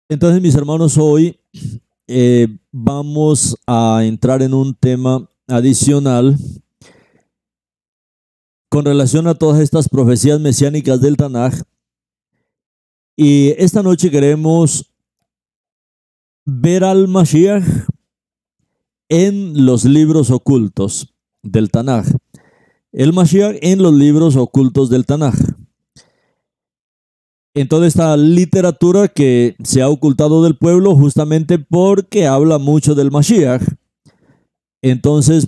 Entonces, mis hermanos, hoy vamos a entrar en un tema adicional con relación a todas estas profecías mesiánicas del Tanaj. Y esta noche queremos ver al Mashiach en los libros ocultos del Tanaj. El Mashiach en los libros ocultos del Tanaj. En toda esta literatura que se ha ocultado del pueblo justamente porque habla mucho del Mashiach. Entonces,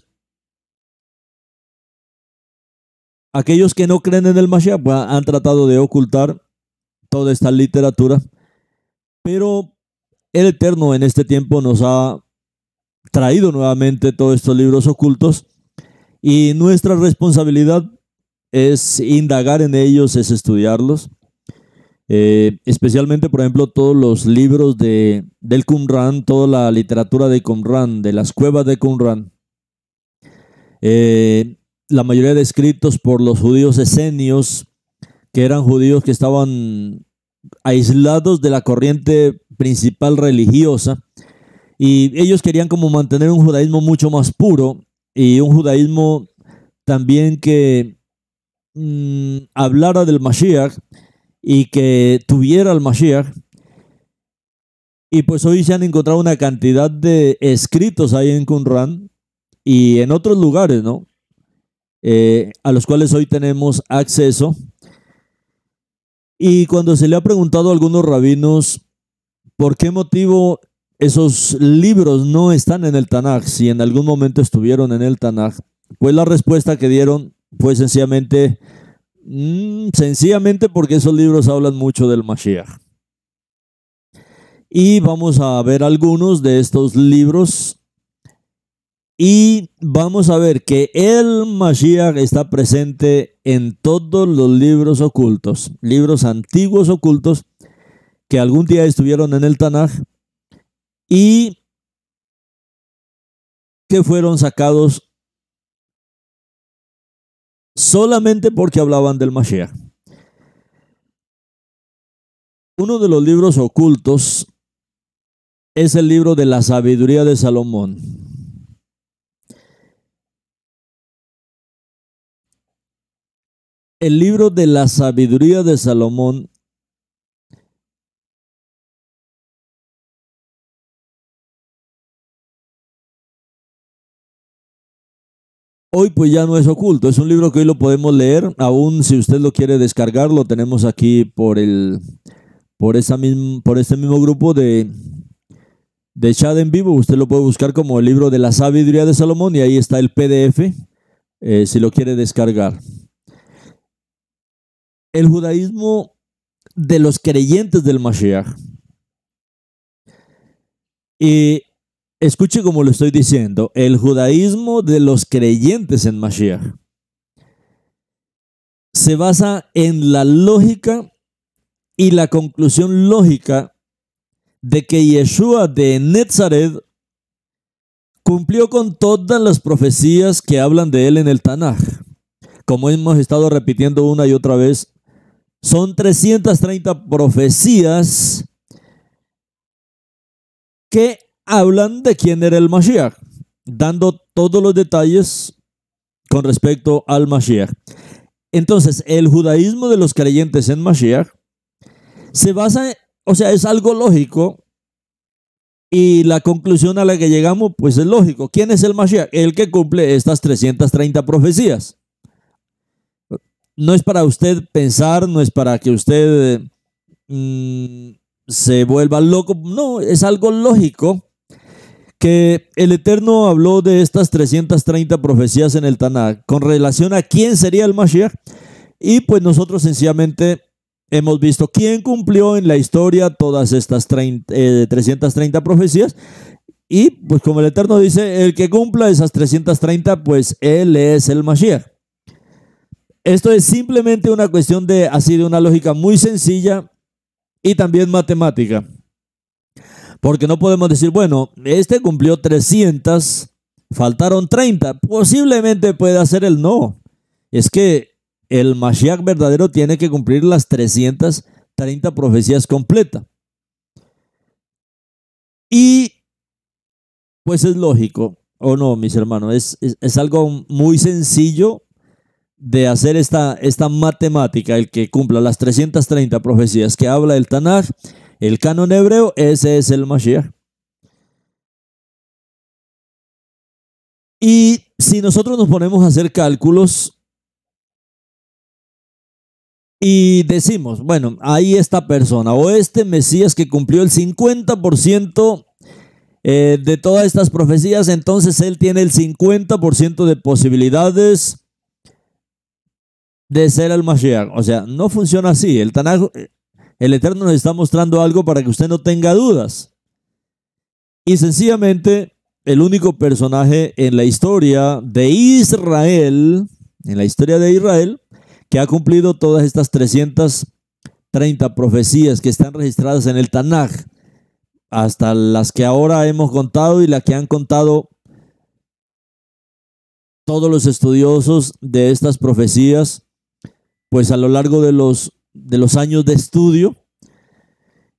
aquellos que no creen en el Mashiach han tratado de ocultar toda esta literatura, pero el Eterno en este tiempo nos ha traído nuevamente todos estos libros ocultos y nuestra responsabilidad es indagar en ellos, es estudiarlos. Especialmente, por ejemplo, todos los libros del Qumran, toda la literatura de Qumran, de las cuevas de Qumran, la mayoría de escritos por los judíos esenios, que eran judíos que estaban aislados de la corriente principal religiosa, y ellos querían como mantener un judaísmo mucho más puro y un judaísmo también que hablara del Mashiach y que tuviera el Mashiach. Y pues hoy se han encontrado una cantidad de escritos ahí en Qumran y en otros lugares, ¿no? A los cuales hoy tenemos acceso. Y cuando se le ha preguntado a algunos rabinos por qué motivo esos libros no están en el Tanaj, si en algún momento estuvieron en el Tanaj, pues la respuesta que dieron fue sencillamente porque esos libros hablan mucho del Mashiach. Y vamos a ver algunos de estos libros y vamos a ver que el Mashiach está presente en todos los libros ocultos, libros antiguos ocultos que algún día estuvieron en el Tanaj y que fueron sacados solamente porque hablaban del Mashiach. Uno de los libros ocultos es el libro de la sabiduría de Salomón. El libro de la sabiduría de Salomón hoy pues ya no es oculto, es un libro que hoy lo podemos leer, aún si usted lo quiere descargar, lo tenemos aquí por este mismo grupo de chat en vivo. Usted lo puede buscar como el libro de la sabiduría de Salomón y ahí está el PDF, si lo quiere descargar. El judaísmo de los creyentes del Mashiach. Y escuche como lo estoy diciendo, el judaísmo de los creyentes en Mashiach se basa en la lógica y la conclusión lógica de que Yeshua de Nazaret cumplió con todas las profecías que hablan de él en el Tanaj. Como hemos estado repitiendo una y otra vez, son 330 profecías que hablan de quién era el Mashiach, dando todos los detalles con respecto al Mashiach. Entonces, el judaísmo de los creyentes en Mashiach se basa, es algo lógico y la conclusión a la que llegamos, pues es lógico. ¿Quién es el Mashiach? El que cumple estas 330 profecías. No es para usted pensar, no es para que usted se vuelva loco, no, es algo lógico que el Eterno habló de estas 330 profecías en el Tanaj con relación a quién sería el Mashiach, y pues nosotros sencillamente hemos visto quién cumplió en la historia todas estas 330 profecías, y pues como el Eterno dice, el que cumpla esas 330, pues él es el Mashiach. Esto es simplemente una cuestión de una lógica muy sencilla y también matemática. Porque no podemos decir, bueno, este cumplió 300, faltaron 30. Posiblemente pueda ser el no. Es que el Mashiach verdadero tiene que cumplir las 330 profecías completas. Y pues es lógico, o no, mis hermanos, es algo muy sencillo de hacer esta matemática. El que cumpla las 330 profecías que habla el Tanaj, el canon hebreo, ese es el Mashiach. Y si nosotros nos ponemos a hacer cálculos y decimos, bueno, ahí esta persona o este Mesías que cumplió el 50% de todas estas profecías, entonces él tiene el 50% de posibilidades de ser el Mashiach. O sea, no funciona así. El Tanaj, el Eterno nos está mostrando algo para que usted no tenga dudas. Y sencillamente, el único personaje en la historia de Israel, que ha cumplido todas estas 330 profecías que están registradas en el Tanaj, hasta las que ahora hemos contado y las que han contado todos los estudiosos de estas profecías, pues a lo largo de los años de estudio.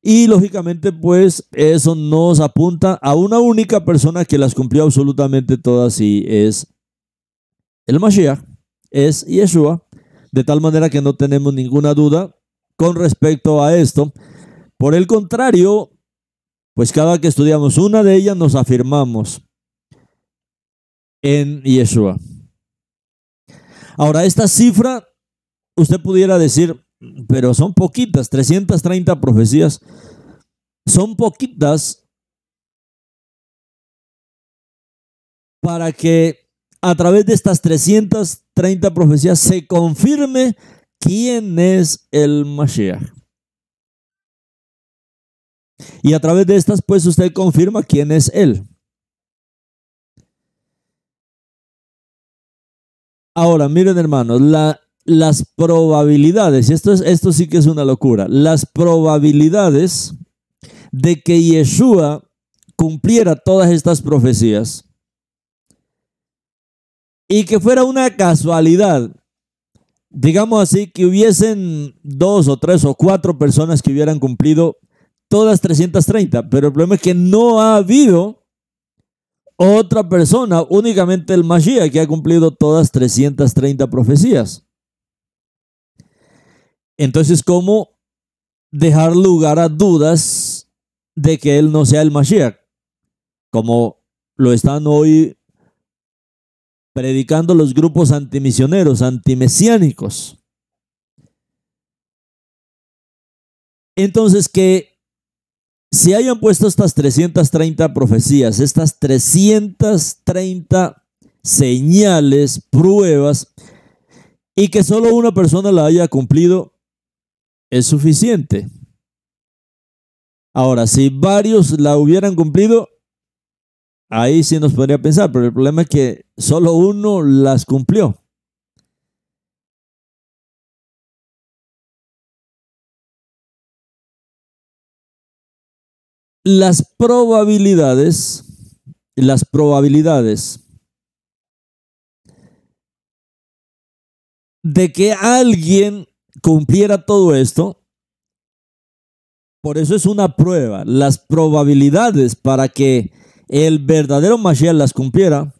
Y lógicamente pues eso nos apunta a una única persona que las cumplió absolutamente todas, y es el Mashiach, es Yeshua, de tal manera que no tenemos ninguna duda con respecto a esto. Por el contrario, pues cada que estudiamos una de ellas nos afirmamos en Yeshua. Ahora, esta cifra, usted pudiera decir, pero son poquitas, 330 profecías, son poquitas para que a través de estas 330 profecías se confirme quién es el Mashiach. Y a través de estas, pues usted confirma quién es él. Ahora, miren hermanos, las probabilidades, y esto sí que es una locura, las probabilidades de que Yeshua cumpliera todas estas profecías y que fuera una casualidad, digamos así, que hubiesen 2 o 3 o 4 personas que hubieran cumplido todas 330, pero el problema es que no ha habido otra persona, únicamente el Mashiach, que ha cumplido todas 330 profecías. Entonces, ¿cómo dejar lugar a dudas de que él no sea el Mashiach? Como lo están hoy predicando los grupos antimisioneros, antimesiánicos. Entonces, que se hayan puesto estas 330 profecías, estas 330 señales, pruebas, y que solo una persona la haya cumplido, es suficiente. Ahora, si varios la hubieran cumplido, ahí sí nos podría pensar, pero el problema es que solo uno las cumplió. Las probabilidades de que alguien cumpliera todo esto, por eso es una prueba. Las probabilidades para que el verdadero Mashiach las cumpliera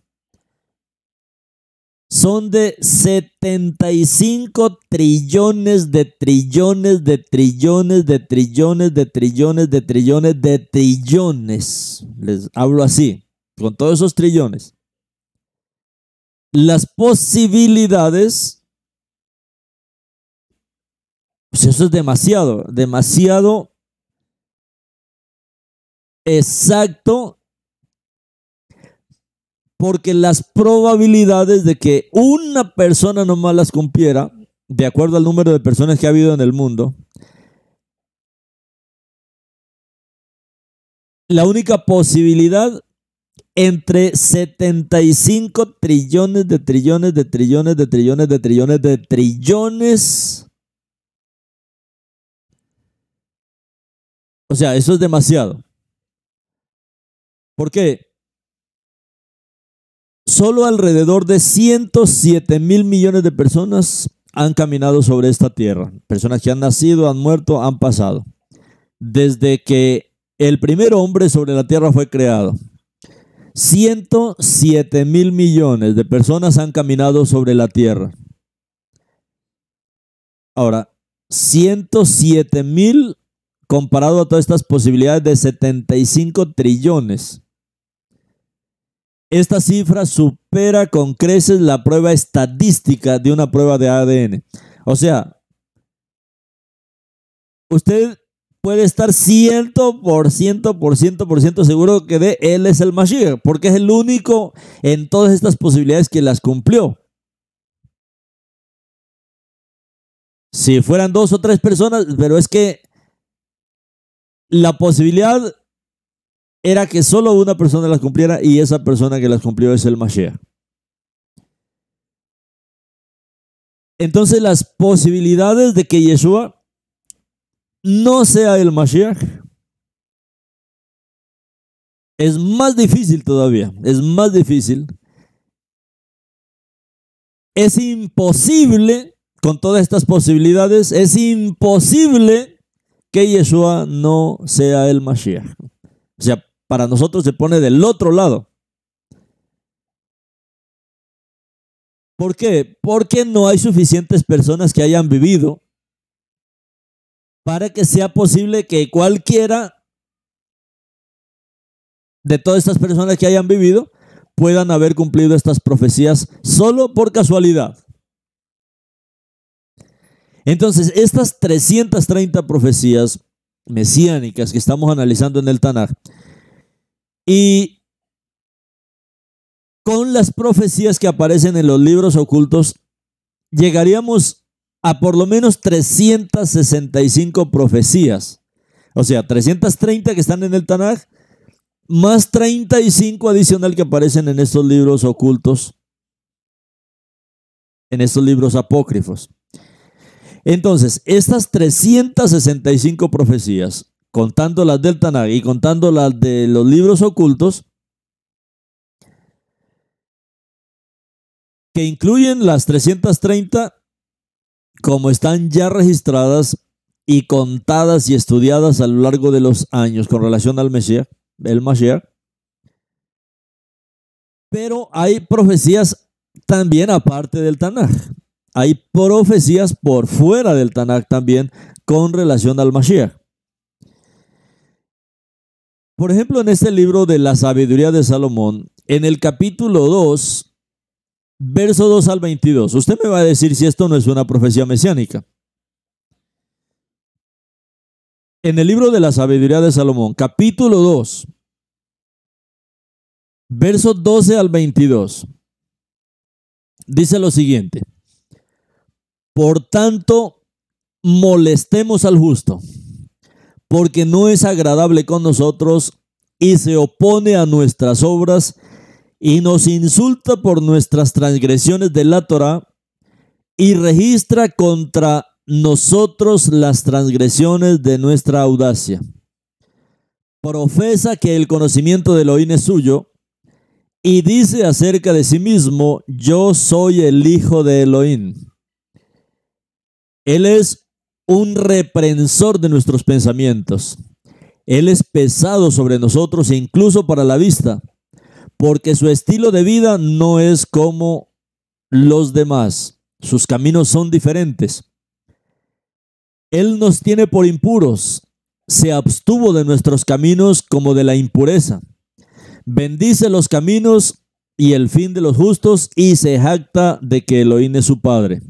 son de 75 trillones de trillones de trillones de trillones de trillones de trillones de trillones. Les hablo así, con todos esos trillones. Las posibilidades, pues eso es demasiado, demasiado exacto, porque las probabilidades de que una persona nomás las cumpliera, de acuerdo al número de personas que ha habido en el mundo, la única posibilidad entre 75 trillones de trillones de trillones de trillones de trillones de trillones. O sea, eso es demasiado. ¿Por qué? Solo alrededor de 107.000 millones de personas han caminado sobre esta tierra. Personas que han nacido, han muerto, han pasado. Desde que el primer hombre sobre la tierra fue creado. 107.000 millones de personas han caminado sobre la tierra. Ahora, 107.000 comparado a todas estas posibilidades de 75 trillones. Esta cifra supera con creces la prueba estadística de una prueba de ADN. O sea, usted puede estar 100% seguro que él es el Mashiach, porque es el único en todas estas posibilidades que las cumplió. Si fueran 2 o 3 personas, pero es que la posibilidad era que solo una persona las cumpliera y esa persona que las cumplió es el Mashiach. Entonces las posibilidades de que Yeshua no sea el Mashiach es más difícil todavía, es más difícil. Es imposible, con todas estas posibilidades, es imposible que Yeshua no sea el Mashiach. O sea, para nosotros se pone del otro lado. ¿Por qué? Porque no hay suficientes personas que hayan vivido para que sea posible que cualquiera de todas estas personas que hayan vivido puedan haber cumplido estas profecías solo por casualidad. Entonces, estas 330 profecías mesiánicas que estamos analizando en el Tanaj y con las profecías que aparecen en los libros ocultos, llegaríamos a por lo menos 365 profecías. O sea, 330 que están en el Tanaj, más 35 adicional que aparecen en estos libros ocultos, en estos libros apócrifos. Entonces, estas 365 profecías, contando las del Tanaj y contando las de los libros ocultos, que incluyen las 330 como están ya registradas y contadas y estudiadas a lo largo de los años con relación al Mesías, el Mashiach. Pero hay profecías también aparte del Tanaj. Hay profecías por fuera del Tanaj también con relación al Mashiach. Por ejemplo, en este libro de la sabiduría de Salomón, en el capítulo 2, verso 2 al 22, usted me va a decir si esto no es una profecía mesiánica. En el libro de la sabiduría de Salomón, capítulo 2, verso 12 al 22, dice lo siguiente: por tanto, molestemos al justo, porque no es agradable con nosotros y se opone a nuestras obras y nos insulta por nuestras transgresiones de la Torá y registra contra nosotros las transgresiones de nuestra audacia. Profesa que el conocimiento de Elohim es suyo y dice acerca de sí mismo: yo soy el hijo de Elohim. Él es un reprensor de nuestros pensamientos. Él es pesado sobre nosotros, incluso para la vista, porque su estilo de vida no es como los demás. Sus caminos son diferentes. Él nos tiene por impuros. Se abstuvo de nuestros caminos como de la impureza. Bendice los caminos y el fin de los justos y se jacta de que Elohim es su Padre.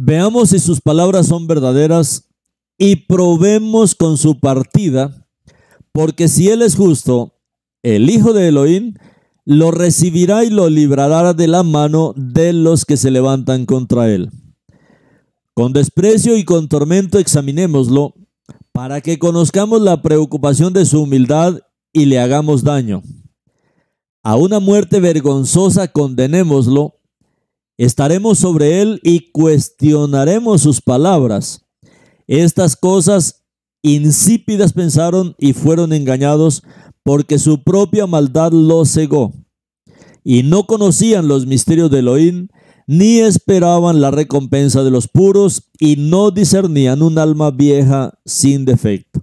Veamos si sus palabras son verdaderas y probemos con su partida, porque si Él es justo, el Hijo de Elohim lo recibirá y lo librará de la mano de los que se levantan contra Él. Con desprecio y con tormento examinémoslo, para que conozcamos la preocupación de su humildad y le hagamos daño. A una muerte vergonzosa condenémoslo. Estaremos sobre él y cuestionaremos sus palabras. Estas cosas insípidas pensaron y fueron engañados, porque su propia maldad los cegó. Y no conocían los misterios de Elohim, ni esperaban la recompensa de los puros, y no discernían un alma vieja sin defecto.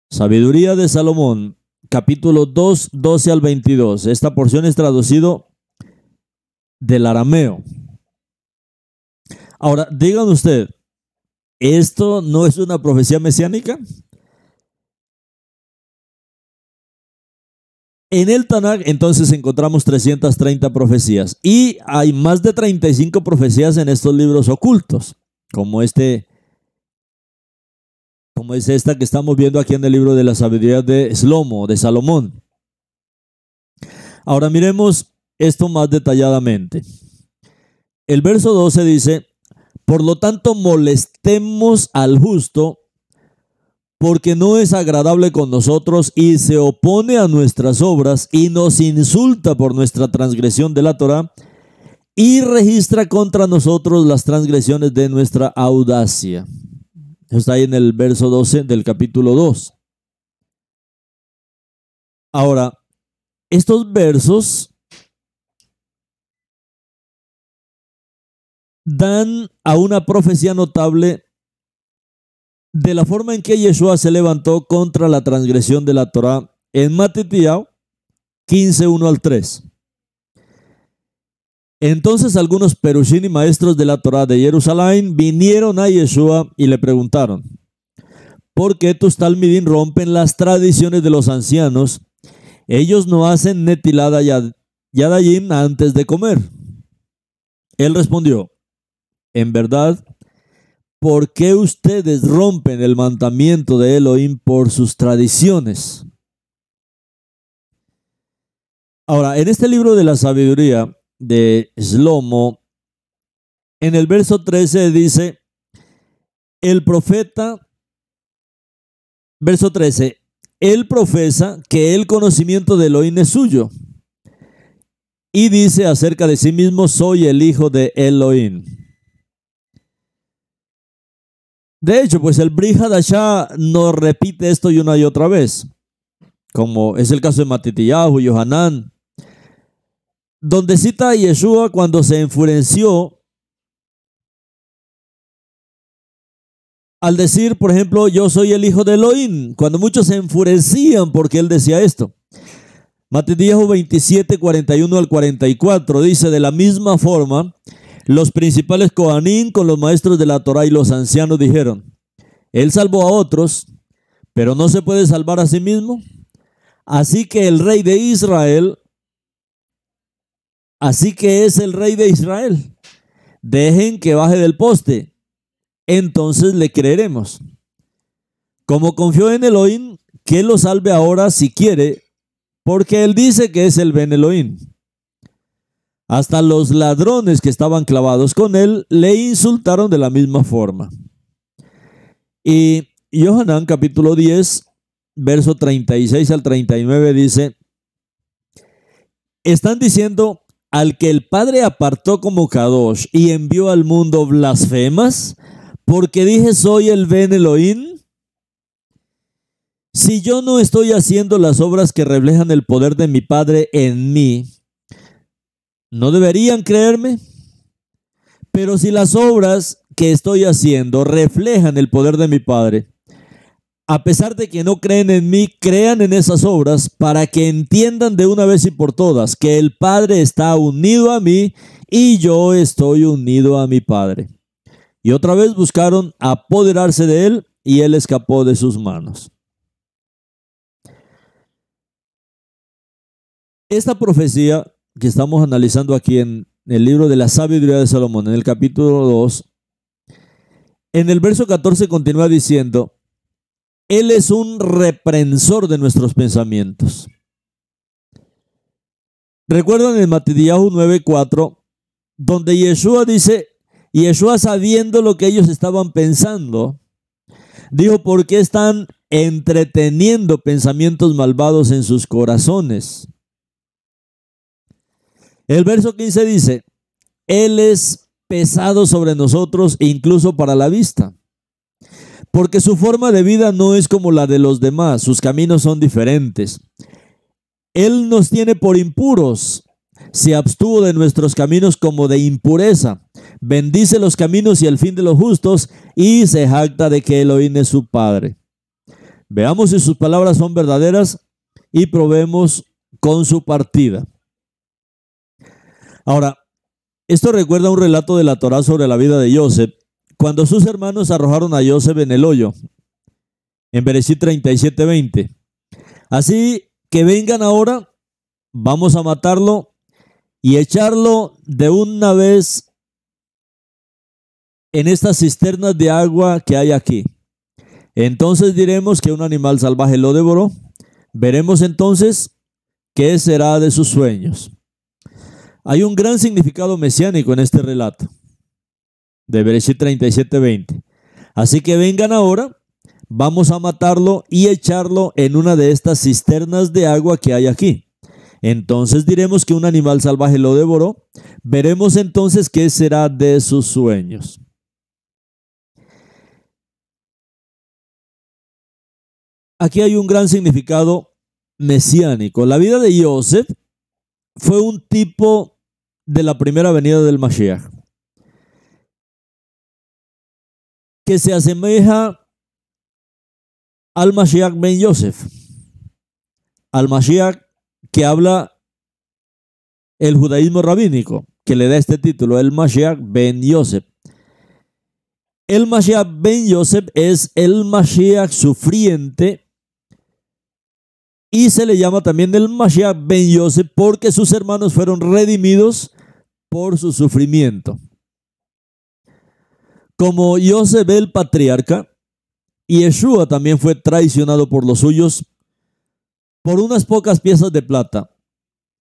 Sabiduría de Salomón, capítulo 2, 12 al 22. Esta porción es traducido del arameo. Ahora, digan usted, ¿esto no es una profecía mesiánica? En el Tanaj, entonces, encontramos 330 profecías y hay más de 35 profecías en estos libros ocultos, como es esta que estamos viendo aquí en el libro de la sabiduría de Shlomo, de Salomón. Ahora miremos esto más detalladamente. El verso 12 dice: por lo tanto, molestemos al justo, porque no es agradable con nosotros y se opone a nuestras obras y nos insulta por nuestra transgresión de la Torá y registra contra nosotros las transgresiones de nuestra audacia. Eso está ahí en el verso 12 del capítulo 2. Ahora, estos versos dan a una profecía notable de la forma en que Yeshua se levantó contra la transgresión de la Torá en Matitiao 15, 1 al 3. Entonces algunos perushim y maestros de la Torá de Jerusalén vinieron a Yeshua y le preguntaron: ¿por qué tus talmidim rompen las tradiciones de los ancianos? Ellos no hacen netilada yadayim antes de comer. Él respondió: en verdad, ¿por qué ustedes rompen el mandamiento de Elohim por sus tradiciones? Ahora, en este libro de la sabiduría de Shlomo, en el verso 13 dice, el profeta, verso 13, él profesa que el conocimiento de Elohim es suyo y dice acerca de sí mismo: soy el hijo de Elohim. De hecho, pues el Brit Hadashah nos repite esto y una y otra vez, como es el caso de Matitiyahu, Yohanan, donde cita a Yeshua cuando se enfureció al decir, por ejemplo, yo soy el hijo de Elohim, cuando muchos se enfurecían porque él decía esto. Matitiyahu 27, 41 al 44 dice: de la misma forma, los principales Kohanim con los maestros de la Torá y los ancianos dijeron: él salvó a otros, pero no se puede salvar a sí mismo. Así que el rey de Israel, así que es el rey de Israel. Dejen que baje del poste, entonces le creeremos. Como confió en Elohim, que lo salve ahora si quiere, porque él dice que es el Ben Elohim. Hasta los ladrones que estaban clavados con él le insultaron de la misma forma. Y Yohanan capítulo 10, verso 36 al 39 dice: están diciendo, al que el Padre apartó como Kadosh y envió al mundo, blasfemas, porque dije soy el Ben Elohim. Si yo no estoy haciendo las obras que reflejan el poder de mi Padre en mí, ¿no deberían creerme? Pero si las obras que estoy haciendo reflejan el poder de mi Padre, a pesar de que no creen en mí, crean en esas obras para que entiendan de una vez y por todas que el Padre está unido a mí y yo estoy unido a mi Padre. Y otra vez buscaron apoderarse de él y él escapó de sus manos. Esta profecía que estamos analizando aquí en el libro de la sabiduría de Salomón, en el capítulo 2, en el verso 14 continúa diciendo: él es un reprensor de nuestros pensamientos. ¿Recuerdan en Matitiyahu 9:4, donde Yeshua dice, Yeshua sabiendo lo que ellos estaban pensando, dijo: ¿por qué están entreteniendo pensamientos malvados en sus corazones? El verso 15 dice: él es pesado sobre nosotros, incluso para la vista, porque su forma de vida no es como la de los demás, sus caminos son diferentes. Él nos tiene por impuros, se abstuvo de nuestros caminos como de impureza, bendice los caminos y el fin de los justos, y se jacta de que Elohim es su Padre. Veamos si sus palabras son verdaderas y probemos con su partida. Ahora, esto recuerda un relato de la Torá sobre la vida de Yosef, cuando sus hermanos arrojaron a Yosef en el hoyo, en Bereshit 37:20. Así que vengan ahora, vamos a matarlo y echarlo de una vez en estas cisternas de agua que hay aquí. Entonces diremos que un animal salvaje lo devoró. Veremos entonces qué será de sus sueños. Hay un gran significado mesiánico en este relato de Bereshit 37:20. Así que vengan ahora, vamos a matarlo y echarlo en una de estas cisternas de agua que hay aquí. Entonces diremos que un animal salvaje lo devoró. Veremos entonces qué será de sus sueños. Aquí hay un gran significado mesiánico. La vida de Yosef fue un tipo de la primera venida del Mashiach, que se asemeja al Mashiach ben Yosef, al Mashiach que habla el judaísmo rabínico, que le da este título, el Mashiach ben Yosef. El Mashiach ben Yosef es el Mashiach sufriente y se le llama también el Mashiach ben Yosef porque sus hermanos fueron redimidos por su sufrimiento. Como Yosef el patriarca, Yeshua también fue traicionado por los suyos por unas pocas piezas de plata,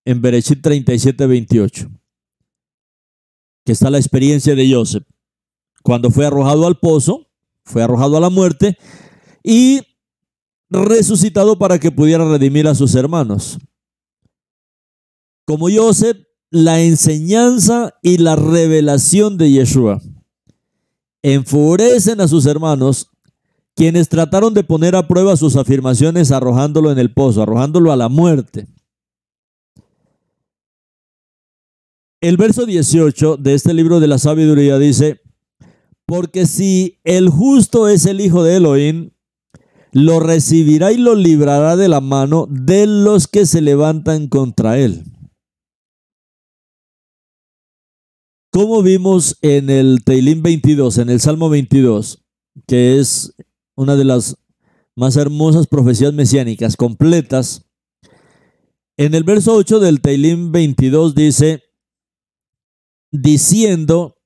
en Bereshit 37:28, que está la experiencia de Yosef, cuando fue arrojado al pozo, fue arrojado a la muerte y resucitado para que pudiera redimir a sus hermanos. Como Yosef, la enseñanza y la revelación de Yeshua enfurecen a sus hermanos, quienes trataron de poner a prueba sus afirmaciones arrojándolo en el pozo, arrojándolo a la muerte. El verso 18 de este libro de la sabiduría dice: porque si el justo es el hijo de Elohim, lo recibirá y lo librará de la mano de los que se levantan contra él. Como vimos en el Tehilim 22, en el Salmo 22, que es una de las más hermosas profecías mesiánicas completas, en el verso 8 del Tehilim 22 dice, diciendo,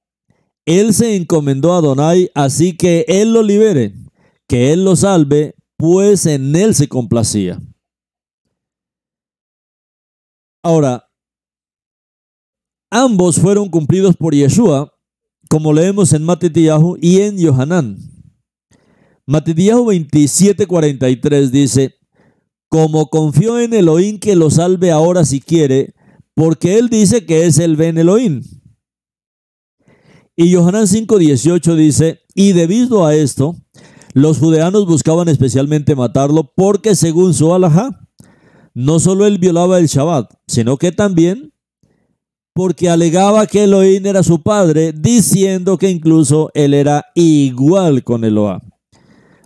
él se encomendó a Adonai, así que él lo libere, que él lo salve, pues en él se complacía. Ahora, ambos fueron cumplidos por Yeshua, como leemos en Matitiyahu y en Yohanan. Matitiyahu 27:43 dice, como confió en Elohim que lo salve ahora si quiere, porque él dice que es el Ben Elohim. Y Yohanan 5:18 dice, y debido a esto, los judeanos buscaban especialmente matarlo, porque según su alajá, no solo él violaba el Shabbat, sino que también porque alegaba que Elohim era su padre, diciendo que incluso él era igual con Eloah.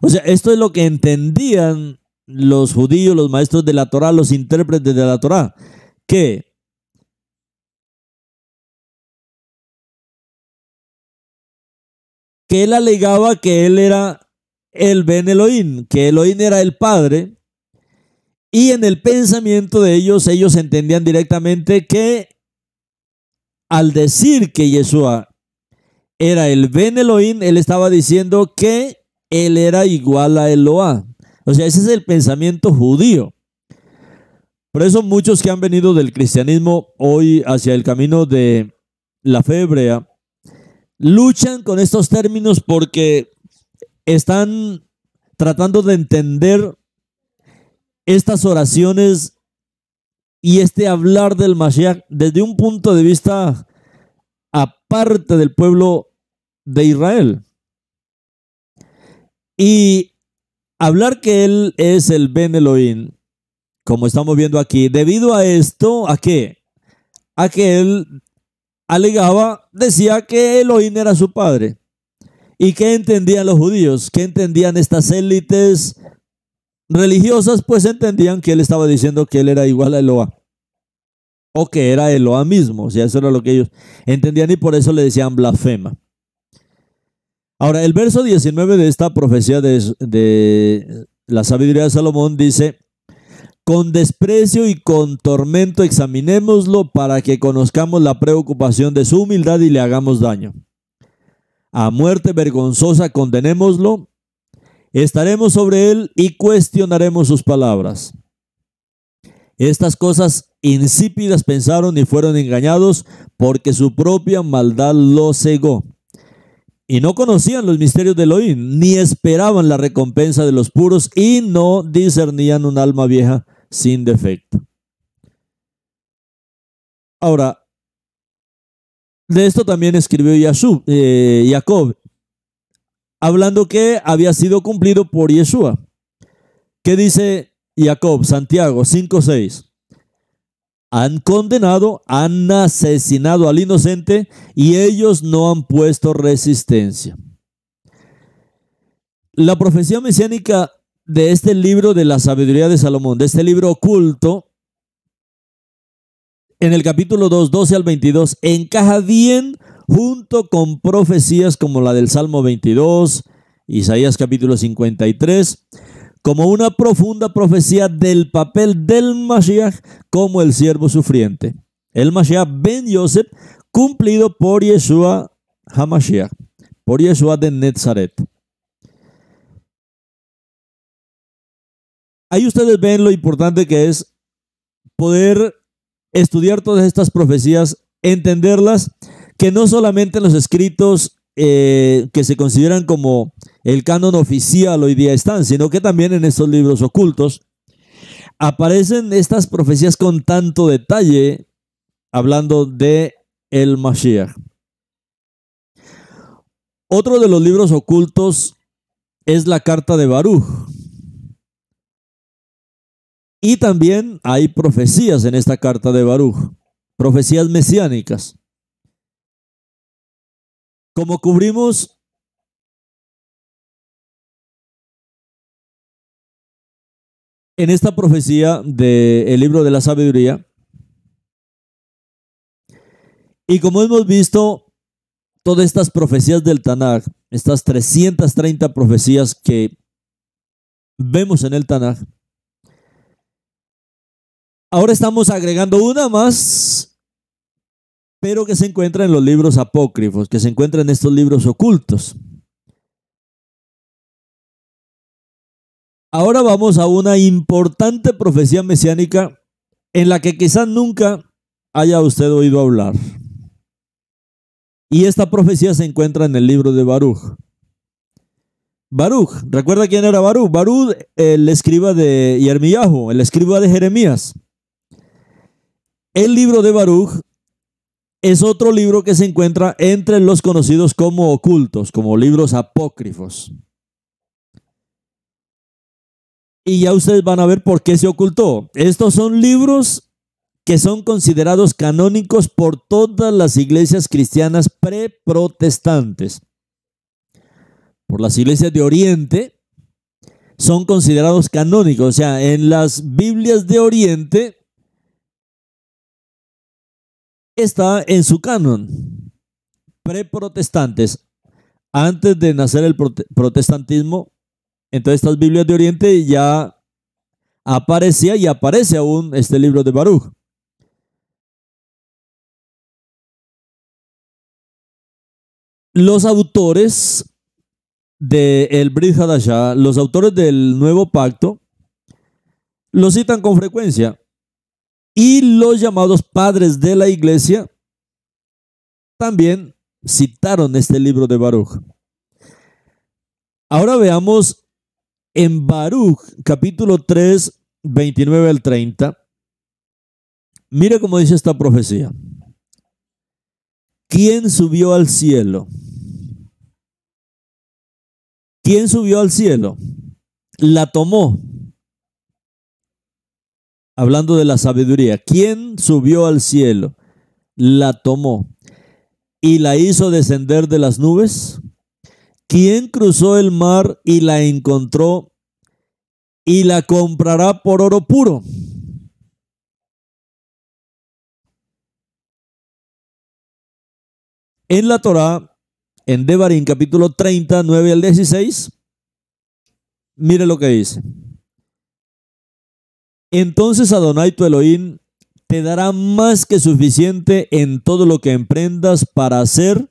O sea, esto es lo que entendían los judíos, los maestros de la Torá, los intérpretes de la Torá, que él alegaba que él era el Ben Elohim, que Elohim era el padre, y en el pensamiento de ellos entendían directamente que al decir que Yeshua era el Ben Elohim, él estaba diciendo que él era igual a Eloah. O sea, ese es el pensamiento judío. Por eso muchos que han venido del cristianismo hoy hacia el camino de la fe hebrea, luchan con estos términos porque están tratando de entender estas oraciones y este hablar del Mashiach desde un punto de vista aparte del pueblo de Israel. Y hablar que él es el Ben Elohim, como estamos viendo aquí, debido a esto, ¿a qué? A que él alegaba, decía que Elohim era su padre. ¿Y qué entendían los judíos? ¿Qué entendían estas élites religiosas pues entendían que él estaba diciendo que él era igual a Eloa, o que era Eloa mismo, o sea, eso era lo que ellos entendían y por eso le decían blasfema. Ahora, el verso 19 de esta profecía de la sabiduría de Salomón dice: con desprecio y con tormento examinémoslo para que conozcamos la preocupación de su humildad y le hagamos daño. A muerte vergonzosa condenémoslo, estaremos sobre él y cuestionaremos sus palabras. Estas cosas insípidas pensaron y fueron engañados porque su propia maldad los cegó. Y no conocían los misterios de Elohim, ni esperaban la recompensa de los puros y no discernían un alma vieja sin defecto. Ahora, de esto también escribió Jacob, hablando que había sido cumplido por Yeshua. ¿Qué dice Jacob? Santiago 5:6. Han condenado, han asesinado al inocente y ellos no han puesto resistencia. La profecía mesiánica de este libro de la sabiduría de Salomón, de este libro oculto, en el capítulo 2, 12 al 22, encaja bien junto con profecías como la del Salmo 22, Isaías capítulo 53, como una profunda profecía del papel del Mashiach como el siervo sufriente. El Mashiach ben Yosef, cumplido por Yeshua HaMashiach, por Yeshua de Netzaret. Ahí ustedes ven lo importante que es poder estudiar todas estas profecías, entenderlas, que no solamente en los escritos que se consideran como el canon oficial hoy día están, sino que también en estos libros ocultos aparecen estas profecías con tanto detalle, hablando de el Mashiach. Otro de los libros ocultos es la carta de Baruch. Y también hay profecías en esta carta de Baruch, profecías mesiánicas. Como cubrimos en esta profecía del libro de la sabiduría, y como hemos visto todas estas profecías del Tanaj, estas 330 profecías que vemos en el Tanaj, ahora estamos agregando una más, pero que se encuentra en los libros apócrifos, que se encuentra en estos libros ocultos. Ahora vamos a una importante profecía mesiánica en la que quizás nunca haya usted oído hablar. Y esta profecía se encuentra en el libro de Baruch. Baruch, ¿recuerda quién era Baruch? Baruch, el escriba de Yirmiyahu, el escriba de Jeremías. El libro de Baruch es otro libro que se encuentra entre los conocidos como ocultos, como libros apócrifos. Y ya ustedes van a ver por qué se ocultó. Estos son libros que son considerados canónicos por todas las iglesias cristianas preprotestantes. Por las iglesias de Oriente son considerados canónicos. O sea, en las Biblias de Oriente está en su canon. Preprotestantes. Antes de nacer el protestantismo, entonces estas Biblias de Oriente ya aparecía y aparece aún este libro de Baruch. Los autores del Brit Hadashah, los autores del Nuevo Pacto, lo citan con frecuencia. Y los llamados padres de la iglesia también citaron este libro de Baruch. Ahora veamos en Baruch, capítulo 3, 29 al 30. Mire cómo dice esta profecía. ¿Quién subió al cielo? ¿Quién subió al cielo? La tomó. Hablando de la sabiduría. ¿Quién subió al cielo? La tomó. ¿Y la hizo descender de las nubes? ¿Quién cruzó el mar y la encontró y la comprará por oro puro. En la Torá, en Devarim capítulo 30, 9 al 16, mire lo que dice. Entonces Adonai tu Elohim te dará más que suficiente en todo lo que emprendas para hacer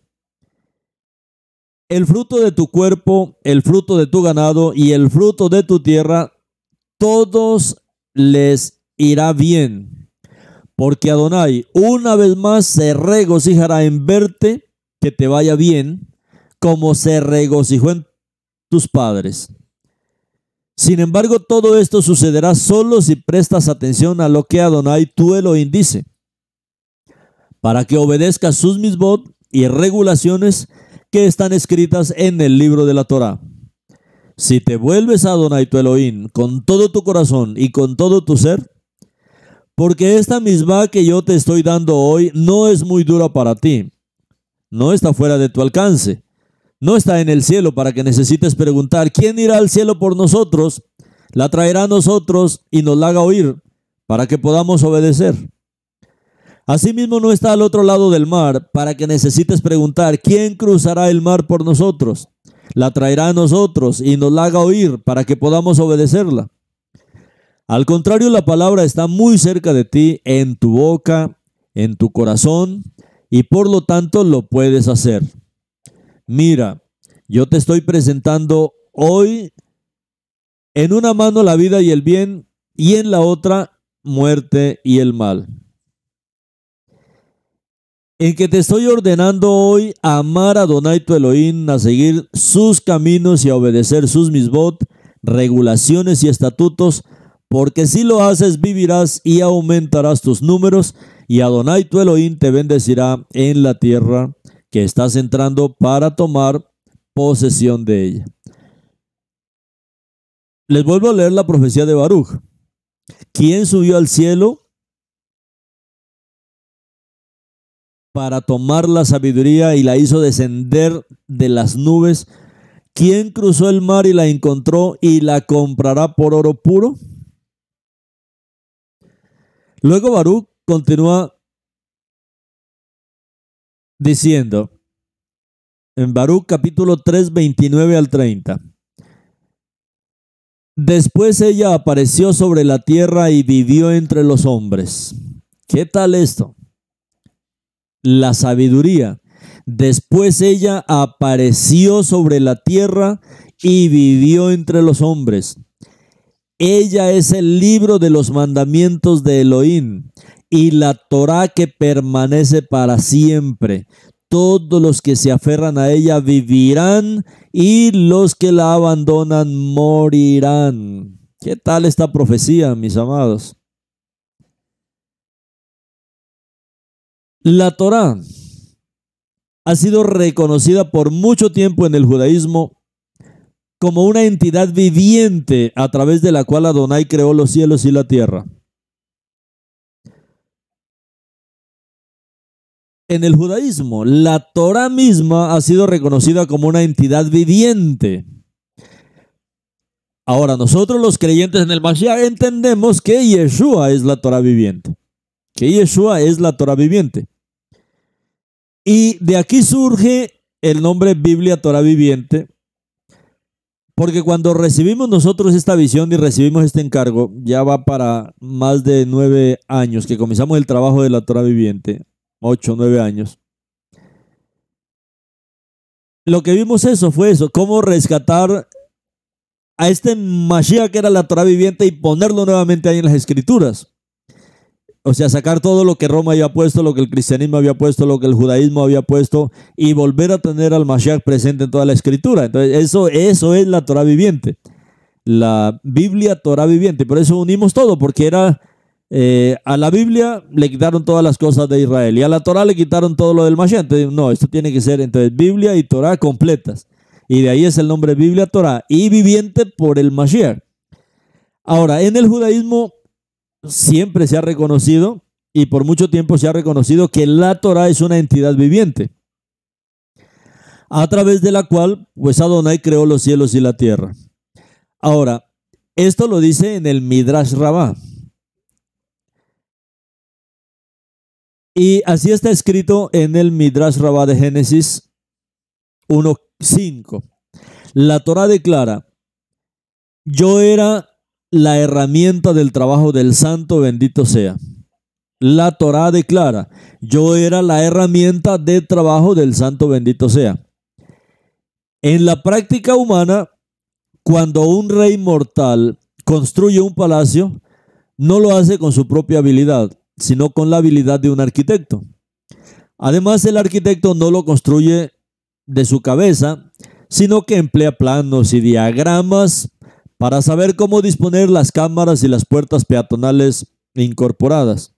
el fruto de tu cuerpo, el fruto de tu ganado y el fruto de tu tierra, todos les irá bien. Porque Adonai una vez más se regocijará en verte, que te vaya bien, como se regocijó en tus padres. Sin embargo, todo esto sucederá solo si prestas atención a lo que Adonai tu Elohim dice, para que obedezcas sus misbot y regulaciones que están escritas en el libro de la Torá. Si te vuelves a Adonai tu Elohim con todo tu corazón y con todo tu ser, porque esta misma que yo te estoy dando hoy no es muy dura para ti, no está fuera de tu alcance, no está en el cielo para que necesites preguntar, ¿quién irá al cielo por nosotros? La traerá a nosotros y nos la haga oír para que podamos obedecer. Asimismo no está al otro lado del mar para que necesites preguntar, ¿quién cruzará el mar por nosotros? La traerá a nosotros y nos la haga oír para que podamos obedecerla. Al contrario, la palabra está muy cerca de ti, en tu boca, en tu corazón, y por lo tanto lo puedes hacer. Mira, yo te estoy presentando hoy en una mano la vida y el bien, y en la otra muerte y el mal. En que te estoy ordenando hoy a amar a Adonai tu Elohim, a seguir sus caminos y a obedecer sus misbot, regulaciones y estatutos, porque si lo haces vivirás y aumentarás tus números, y Adonai tu Elohim te bendecirá en la tierra que estás entrando para tomar posesión de ella. Les vuelvo a leer la profecía de Baruch. ¿Quién subió al cielo para tomar la sabiduría y la hizo descender de las nubes? ¿Quién cruzó el mar y la encontró y la comprará por oro puro? Luego Baruch continúa diciendo, en Baruch capítulo 3, 29 al 30. Después ella apareció sobre la tierra y vivió entre los hombres. ¿Qué tal esto? La sabiduría. Después ella apareció sobre la tierra y vivió entre los hombres. Ella es el libro de los mandamientos de Elohim y la Torá que permanece para siempre. Todos los que se aferran a ella vivirán y los que la abandonan morirán. ¿Qué tal esta profecía, mis amados? La Torá ha sido reconocida por mucho tiempo en el judaísmo como una entidad viviente a través de la cual Adonai creó los cielos y la tierra. En el judaísmo, la Torá misma ha sido reconocida como una entidad viviente. Ahora, nosotros los creyentes en el Mashiach entendemos que Yeshua es la Torá viviente. Que Yeshua es la Torá viviente. Y de aquí surge el nombre Biblia Torá viviente, porque cuando recibimos nosotros esta visión y recibimos este encargo, ya va para más de 9 años que comenzamos el trabajo de la Torá viviente, 8, 9 años. Lo que vimos fue eso, cómo rescatar a este Mashiach que era la Torá viviente y ponerlo nuevamente ahí en las escrituras. O sea, sacar todo lo que Roma había puesto, lo que el cristianismo había puesto, lo que el judaísmo había puesto y volver a tener al Mashiach presente en toda la escritura. Entonces, eso es la Torá viviente. La Biblia Torá viviente. Por eso unimos todo, porque era a la Biblia le quitaron todas las cosas de Israel y a la Torá le quitaron todo lo del Mashiach. Entonces, no, esto tiene que ser entonces Biblia y Torá completas. Y de ahí es el nombre Biblia Torá y viviente por el Mashiach. Ahora, en el judaísmo siempre se ha reconocido y por mucho tiempo se ha reconocido que la Torá es una entidad viviente a través de la cual pues Adonai creó los cielos y la tierra. Ahora, Esto lo dice en el Midrash Rabbah. Y así está escrito en el Midrash Rabbah de Génesis 1:5. La Torá declara: yo era la herramienta del trabajo del santo, bendito sea. La Torá declara: yo era la herramienta de trabajo del santo, bendito sea. En la práctica humana, cuando un rey mortal construye un palacio, no lo hace con su propia habilidad, sino con la habilidad de un arquitecto. Además, el arquitecto no lo construye de su cabeza, sino que emplea planos y diagramas para saber cómo disponer las cámaras y las puertas peatonales incorporadas.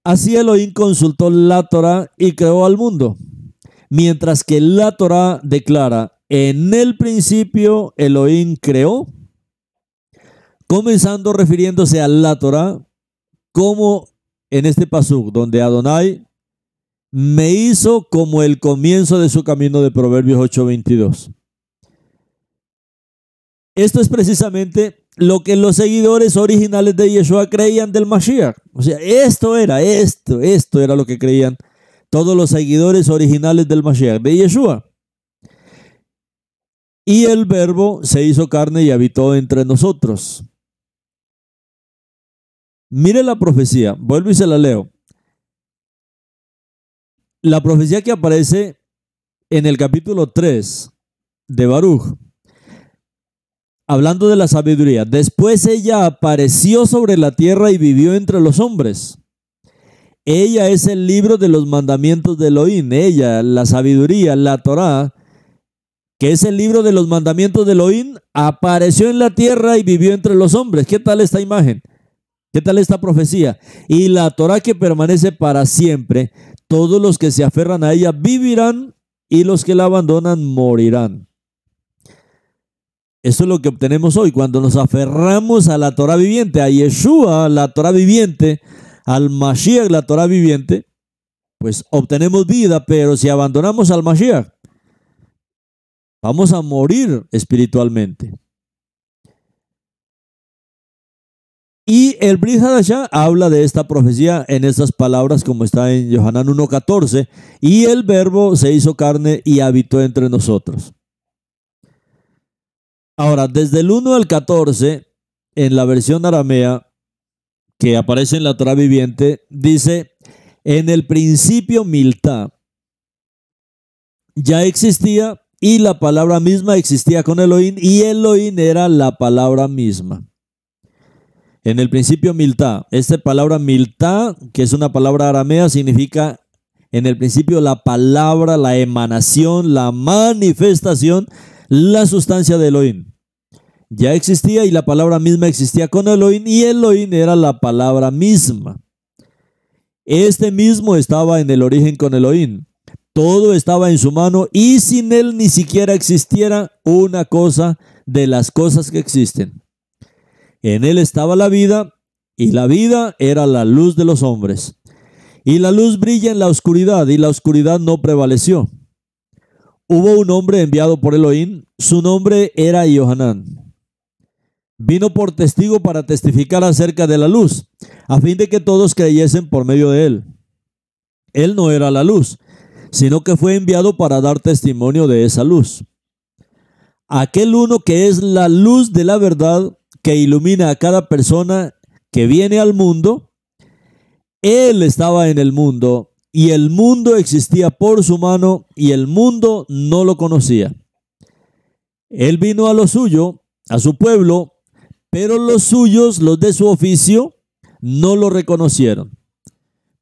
Así Elohim consultó la Torá y creó al mundo, mientras que la Torá declara: en el principio Elohim creó, comenzando refiriéndose a la Torá, como en este pasuk, donde Adonai me hizo como el comienzo de su camino, de Proverbios 8:22. Esto es precisamente lo que los seguidores originales de Yeshua creían del Mashiach. O sea, esto era lo que creían todos los seguidores originales del Mashiach, de Yeshua. Y el Verbo se hizo carne y habitó entre nosotros. Mire la profecía, vuelvo y se la leo. La profecía que aparece en el capítulo 3 de Baruch, hablando de la sabiduría: después ella apareció sobre la tierra y vivió entre los hombres. Ella es el libro de los mandamientos de Elohim. Ella, la sabiduría, la Torá, que es el libro de los mandamientos de Elohim, apareció en la tierra y vivió entre los hombres. ¿Qué tal esta imagen? ¿Qué tal esta profecía? Y la Torá que permanece para siempre, todos los que se aferran a ella vivirán, y los que la abandonan morirán. Eso es lo que obtenemos hoy cuando nos aferramos a la Torá viviente, a Yeshua, la Torá viviente, al Mashiach, la Torá viviente, pues obtenemos vida. Pero si abandonamos al Mashiach, vamos a morir espiritualmente. Y el Brit Hadashah habla de esta profecía en estas palabras, como está en Yohanan 1:14: y el Verbo se hizo carne y habitó entre nosotros. Ahora, desde el 1 al 14, en la versión aramea que aparece en la Torá viviente, dice: en el principio Miltá ya existía, y la palabra misma existía con Elohim, y Elohim era la palabra misma. En el principio Miltá. Esta palabra Miltá, que es una palabra aramea, significa en el principio la palabra, la emanación, la manifestación, la sustancia de Elohim. Ya existía, y la palabra misma existía con Elohim, y Elohim era la palabra misma. Este mismo estaba en el origen con Elohim. Todo estaba en su mano, y sin él ni siquiera existiera una cosa de las cosas que existen. En él estaba la vida, y la vida era la luz de los hombres. Y la luz brilla en la oscuridad, y la oscuridad no prevaleció. Hubo un hombre enviado por Elohim, su nombre era Yohanan. Vino por testigo para testificar acerca de la luz, a fin de que todos creyesen por medio de él. Él no era la luz, sino que fue enviado para dar testimonio de esa luz. Aquel uno que es la luz de la verdad, que ilumina a cada persona que viene al mundo, él estaba en el mundo, y el mundo existía por su mano, y el mundo no lo conocía. Él vino a lo suyo, a su pueblo, pero los suyos, los de su oficio, no lo reconocieron.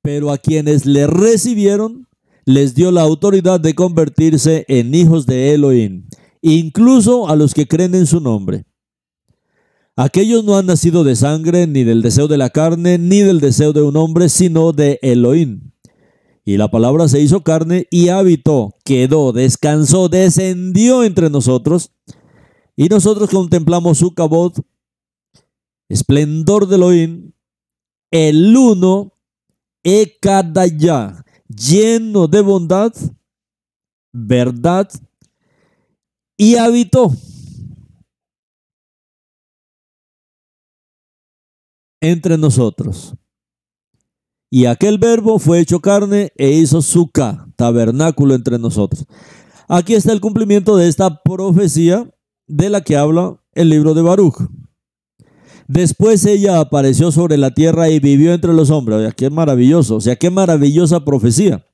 Pero a quienes le recibieron, les dio la autoridad de convertirse en hijos de Elohim, incluso a los que creen en su nombre. Aquellos no han nacido de sangre, ni del deseo de la carne, ni del deseo de un hombre, sino de Elohim. Y la palabra se hizo carne y habitó, quedó, descansó, descendió entre nosotros. Y nosotros contemplamos su kabod, esplendor de Elohim, el uno, Ekadayá, lleno de bondad, verdad, y habitó. entre nosotros. Y aquel verbo fue hecho carne e hizo suca, tabernáculo entre nosotros. Aquí está el cumplimiento de esta profecía de la que habla el libro de Baruch. Después ella apareció sobre la tierra y vivió entre los hombres. Oye, qué maravilloso, o sea, qué maravillosa profecía.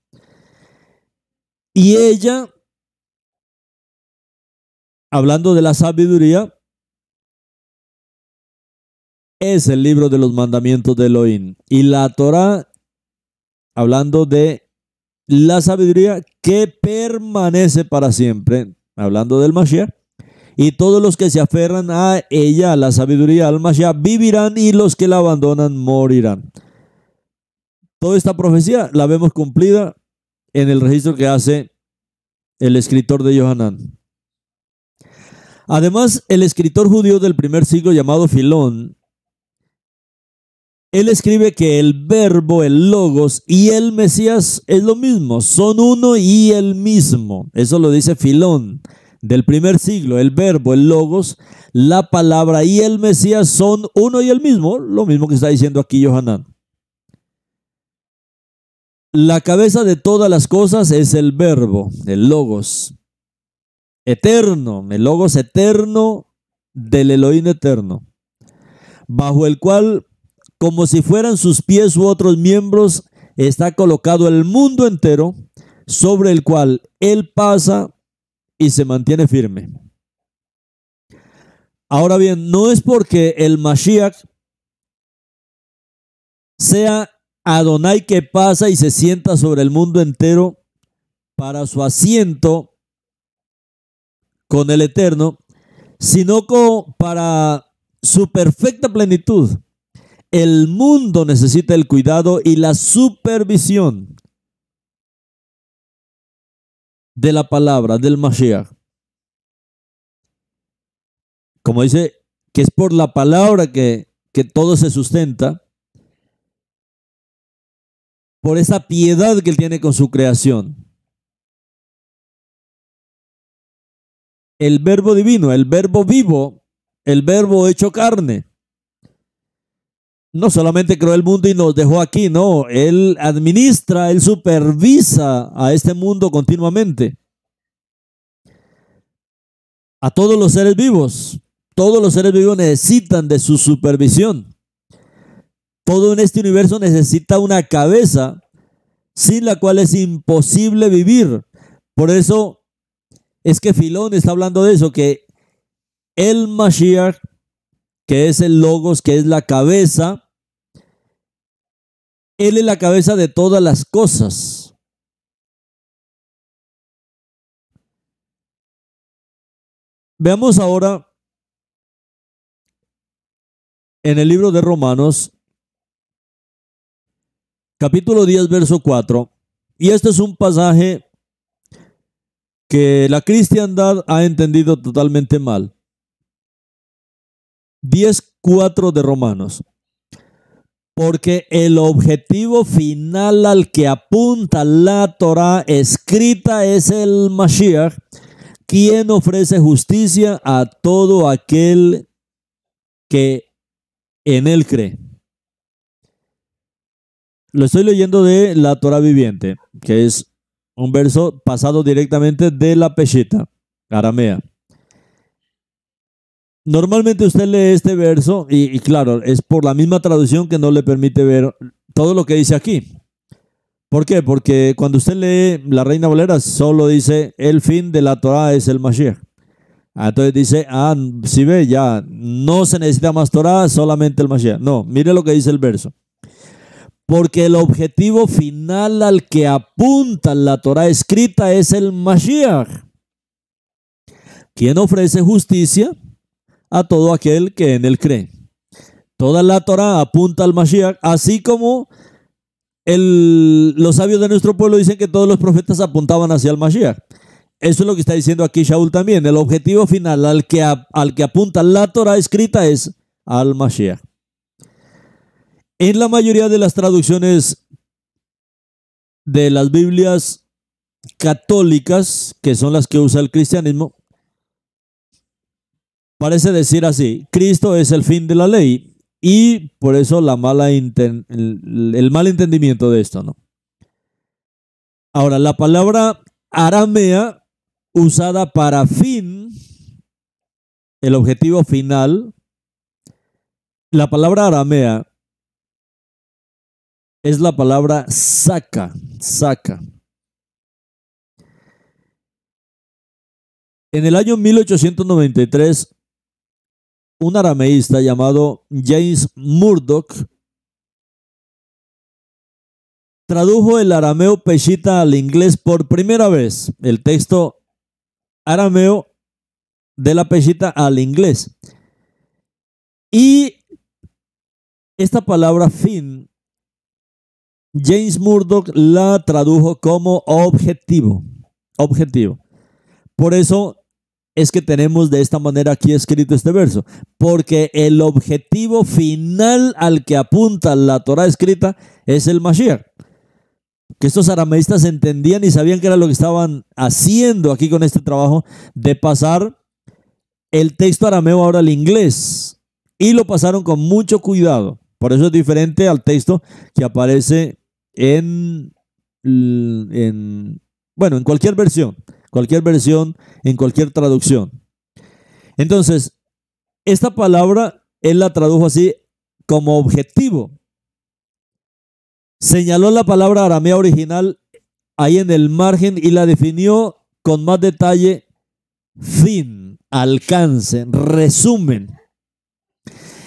Y ella, hablando de la sabiduría, es el libro de los mandamientos de Elohim. Y la Torah, hablando de la sabiduría que permanece para siempre, hablando del Mashiach. Y todos los que se aferran a ella, a la sabiduría, al Mashiach, vivirán, y los que la abandonan morirán. Toda esta profecía la vemos cumplida en el registro que hace el escritor de Yohanan. Además, el escritor judío del primer siglo llamado Filón, él escribe que el verbo, el logos y el Mesías es lo mismo, son uno y el mismo. Eso lo dice Filón del primer siglo. El verbo, el logos, la palabra y el Mesías son uno y el mismo, lo mismo que está diciendo aquí Yohanan. La cabeza de todas las cosas es el verbo, el logos eterno, el logos eterno del Elohim eterno, bajo el cual, como si fueran sus pies u otros miembros, está colocado el mundo entero, sobre el cual él pasa y se mantiene firme. Ahora bien, no es porque el Mashiach sea Adonai que pasa y se sienta sobre el mundo entero para su asiento con el Eterno, sino para su perfecta plenitud. El mundo necesita el cuidado y la supervisión de la palabra del Mashiach. Como dice, que es por la palabra que todo se sustenta, por esa piedad que él tiene con su creación. El verbo divino, el verbo vivo, el verbo hecho carne, no solamente creó el mundo y nos dejó aquí, no, él administra, él supervisa a este mundo continuamente. A todos los seres vivos necesitan de su supervisión. Todo en este universo necesita una cabeza sin la cual es imposible vivir. Por eso es que Filón está hablando de eso, que el Mashiach, que es el Logos, que es la cabeza, él es la cabeza de todas las cosas. Veamos ahora en el libro de Romanos, capítulo 10, verso 4, y este es un pasaje que la cristiandad ha entendido totalmente mal. 10:4 de Romanos. Porque el objetivo final al que apunta la Torah escrita es el Mashiach, quien ofrece justicia a todo aquel que en él cree. Lo estoy leyendo de la Torah viviente, que es un verso pasado directamente de la Peshita aramea. Normalmente usted lee este verso y claro, es por la misma traducción que no le permite ver todo lo que dice aquí. ¿Por qué? Porque cuando usted lee la Reina Valera solo dice el fin de la Torah es el Mashiach. Entonces dice, si ve, ya no se necesita más Torah, solamente el Mashiach. No, mire lo que dice el verso. Porque el objetivo final al que apunta la Torah escrita es el Mashiach, quien ofrece justicia a todo aquel que en él cree. Toda la Torah apunta al Mashiach, así como los sabios de nuestro pueblo dicen que todos los profetas apuntaban hacia el Mashiach. Eso es lo que está diciendo aquí Shaul también. El objetivo final al que apunta la Torah escrita es al Mashiach. En la mayoría de las traducciones de las Biblias católicas, que son las que usa el cristianismo, parece decir así: Cristo es el fin de la ley y por eso el mal entendimiento de esto, ¿no? Ahora, la palabra aramea usada para fin, el objetivo final, la palabra aramea es la palabra saca. En el año 1893, un arameísta llamado James Murdoch tradujo el arameo peshita al inglés por primera vez, el texto arameo de la peshita al inglés. Y esta palabra fin, James Murdoch la tradujo como objetivo. Por eso es que tenemos de esta manera aquí escrito este verso, porque el objetivo final al que apunta la Torah escrita es el Mashiach. Que estos arameístas entendían y sabían que era lo que estaban haciendo aquí con este trabajo de pasar el texto arameo ahora al inglés, y lo pasaron con mucho cuidado. Por eso es diferente al texto que aparece en cualquier versión, en cualquier traducción. Entonces, esta palabra él la tradujo así como objetivo. Señaló la palabra aramea original ahí en el margen y la definió con más detalle: fin, alcance, resumen.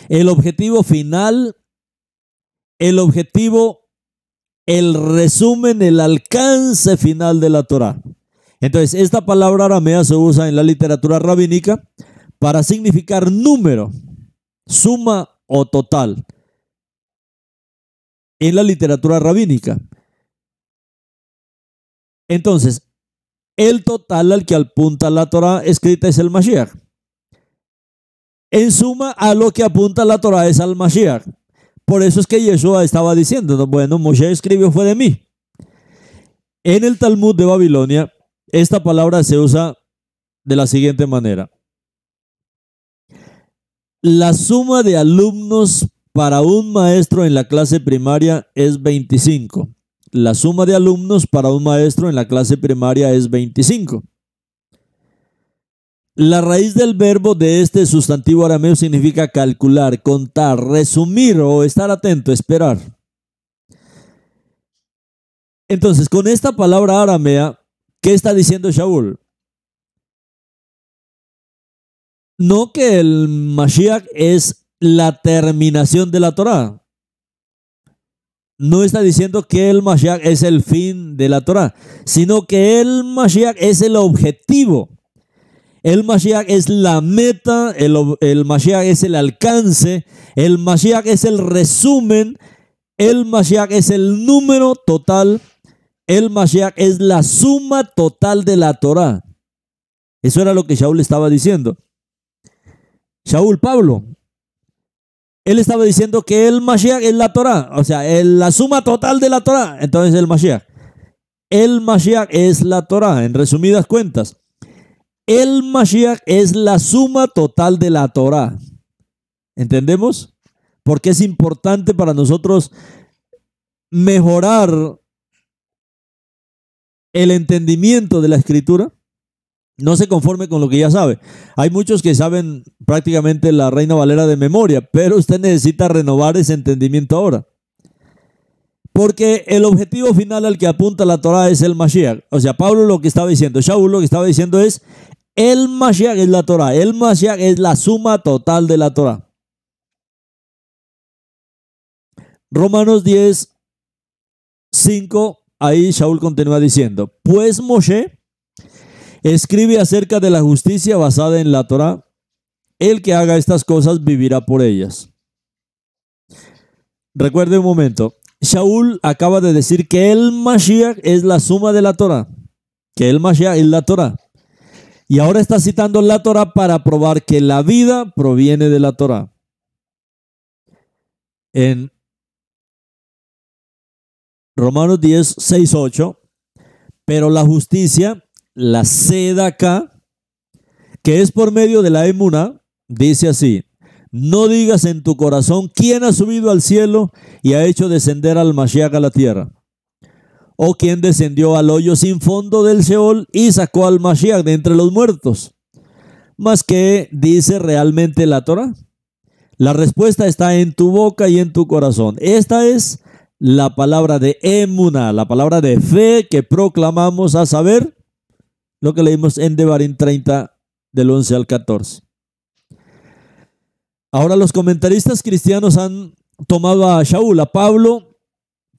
El objetivo final, el resumen, el alcance final de la Torah. Entonces, esta palabra aramea se usa en la literatura rabínica para significar número, suma o total. En la literatura rabínica. Entonces, el total al que apunta la Torah escrita es el Mashiach. En suma, a lo que apunta la Torah es al Mashiach. Por eso es que Yeshua estaba diciendo, bueno, Moshe escribió fue de mí. En el Talmud de Babilonia, esta palabra se usa de la siguiente manera: la suma de alumnos para un maestro en la clase primaria es 25. La suma de alumnos para un maestro en la clase primaria es 25. La raíz del verbo de este sustantivo arameo significa calcular, contar, resumir o estar atento, esperar. Entonces, con esta palabra aramea, ¿qué está diciendo Shaul? No que el Mashiach es la terminación de la Torah. No está diciendo que el Mashiach es el fin de la Torah, sino que el Mashiach es el objetivo. El Mashiach es la meta, el Mashiach es el alcance, el Mashiach es el resumen, el Mashiach es el número total, el Mashiach es la suma total de la Torah. Eso era lo que Shaul estaba diciendo. Pablo, él estaba diciendo que el Mashiach es la Torah, o sea, la suma total de la Torah. Entonces el Mashiach es la Torah, en resumidas cuentas. El Mashiach es la suma total de la Torah. ¿Entendemos? Porque es importante para nosotros mejorar el entendimiento de la Escritura. No se conforme con lo que ya sabe. Hay muchos que saben prácticamente la Reina Valera de memoria, pero usted necesita renovar ese entendimiento ahora. Porque el objetivo final al que apunta la Torah es el Mashiach. O sea, Pablo lo que estaba diciendo, Shaul lo que estaba diciendo es: el Mashiach es la Torah, el Mashiach es la suma total de la Torah. Romanos 10, 5, ahí Shaul continúa diciendo: pues Moshe escribe acerca de la justicia basada en la Torah. El que haga estas cosas vivirá por ellas. Recuerde un momento. Shaul acaba de decir que el Mashiach es la suma de la Torah. Que el Mashiach es la Torah. Y ahora está citando la Torah para probar que la vida proviene de la Torah. En Romanos 10, 6, 8. Pero la justicia, la Sedaká, que es por medio de la emuná, dice así: no digas en tu corazón, ¿quién ha subido al cielo y ha hecho descender al Mashiach a la tierra? ¿O quién descendió al hoyo sin fondo del Sheol y sacó al Mashiach de entre los muertos? ¿Mas qué dice realmente la Torah? La respuesta está en tu boca y en tu corazón. Esta es la palabra de Emuná, la palabra de fe que proclamamos, a saber, lo que leímos en Devarim 30, del 11 al 14. Ahora los comentaristas cristianos han tomado a Shaul, a Pablo,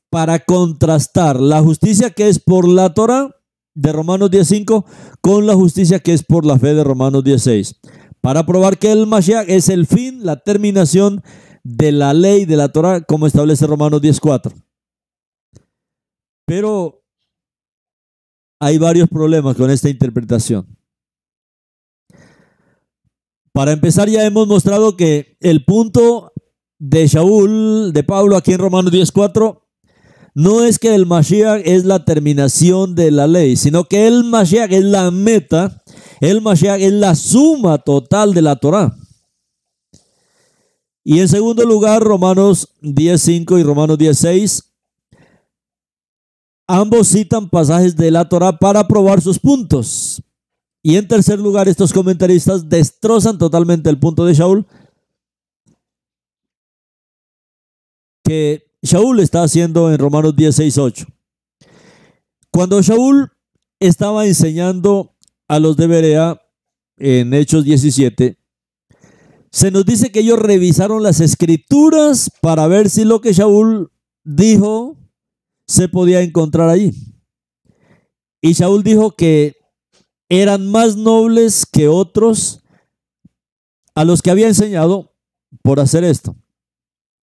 para contrastar la justicia que es por la Torah de Romanos 10:5 con la justicia que es por la fe de Romanos 10:6, para probar que el Mashiach es el fin, la terminación de la ley de la Torah, como establece Romanos 10:4. Pero hay varios problemas con esta interpretación. Para empezar, ya hemos mostrado que el punto de Shaul, de Pablo, aquí en Romanos 10:4, no es que el Mashiach es la terminación de la ley, sino que el Mashiach es la meta, el Mashiach es la suma total de la Torah. Y en segundo lugar, Romanos 10:5 y Romanos 10:6, ambos citan pasajes de la Torah para probar sus puntos. Y en tercer lugar, estos comentaristas destrozan totalmente el punto de Shaul, que Shaul está haciendo en Romanos 10:6-8. Cuando Shaul estaba enseñando a los de Berea en Hechos 17, se nos dice que ellos revisaron las escrituras para ver si lo que Shaul dijo se podía encontrar allí. Y Shaul dijo que eran más nobles que otros a los que había enseñado por hacer esto.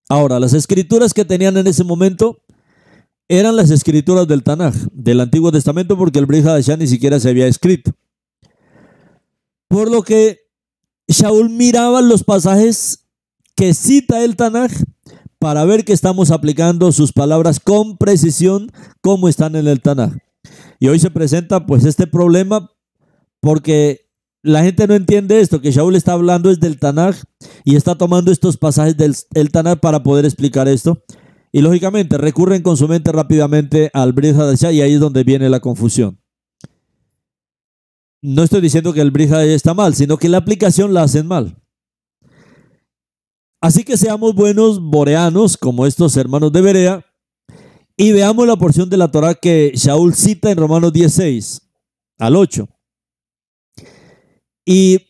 Ahora, las escrituras que tenían en ese momento eran las escrituras del Tanaj, del Antiguo Testamento, porque el Brit Hadashah ni siquiera se había escrito. Por lo que Shaul miraba los pasajes que cita el Tanaj para ver que estamos aplicando sus palabras con precisión como están en el Tanaj. Y hoy se presenta pues este problema porque la gente no entiende esto, que Shaul está hablando es del Tanaj y está tomando estos pasajes del Tanaj para poder explicar esto. Y lógicamente recurren con su mente rápidamente al Brit Hadashah y ahí es donde viene la confusión. No estoy diciendo que el Brit Hadashah está mal, sino que la aplicación la hacen mal. Así que seamos buenos boreanos como estos hermanos de Berea y veamos la porción de la Torah que Shaul cita en Romanos 10:6-8. Y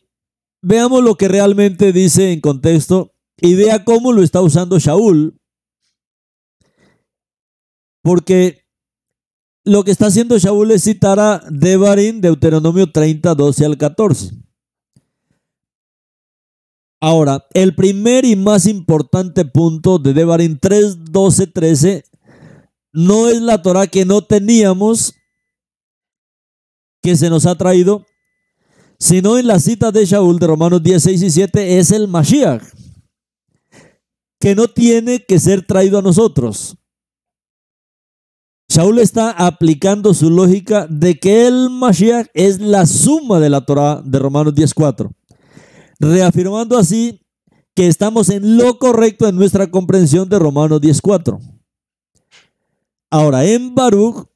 veamos lo que realmente dice en contexto y vea cómo lo está usando Shaul, porque lo que está haciendo Shaul es citar a Devarim, Deuteronomio 30, 12 al 14. Ahora, el primer y más importante punto de Devarim 3, 12, 13 no es la Torah que no teníamos, que se nos ha traído, sino en la cita de Shaul de Romanos 10:6-7 es el Mashiach, que no tiene que ser traído a nosotros. Shaul está aplicando su lógica de que el Mashiach es la suma de la Torah de Romanos 10:4, reafirmando así que estamos en lo correcto en nuestra comprensión de Romanos 10:4. Ahora, en Baruch,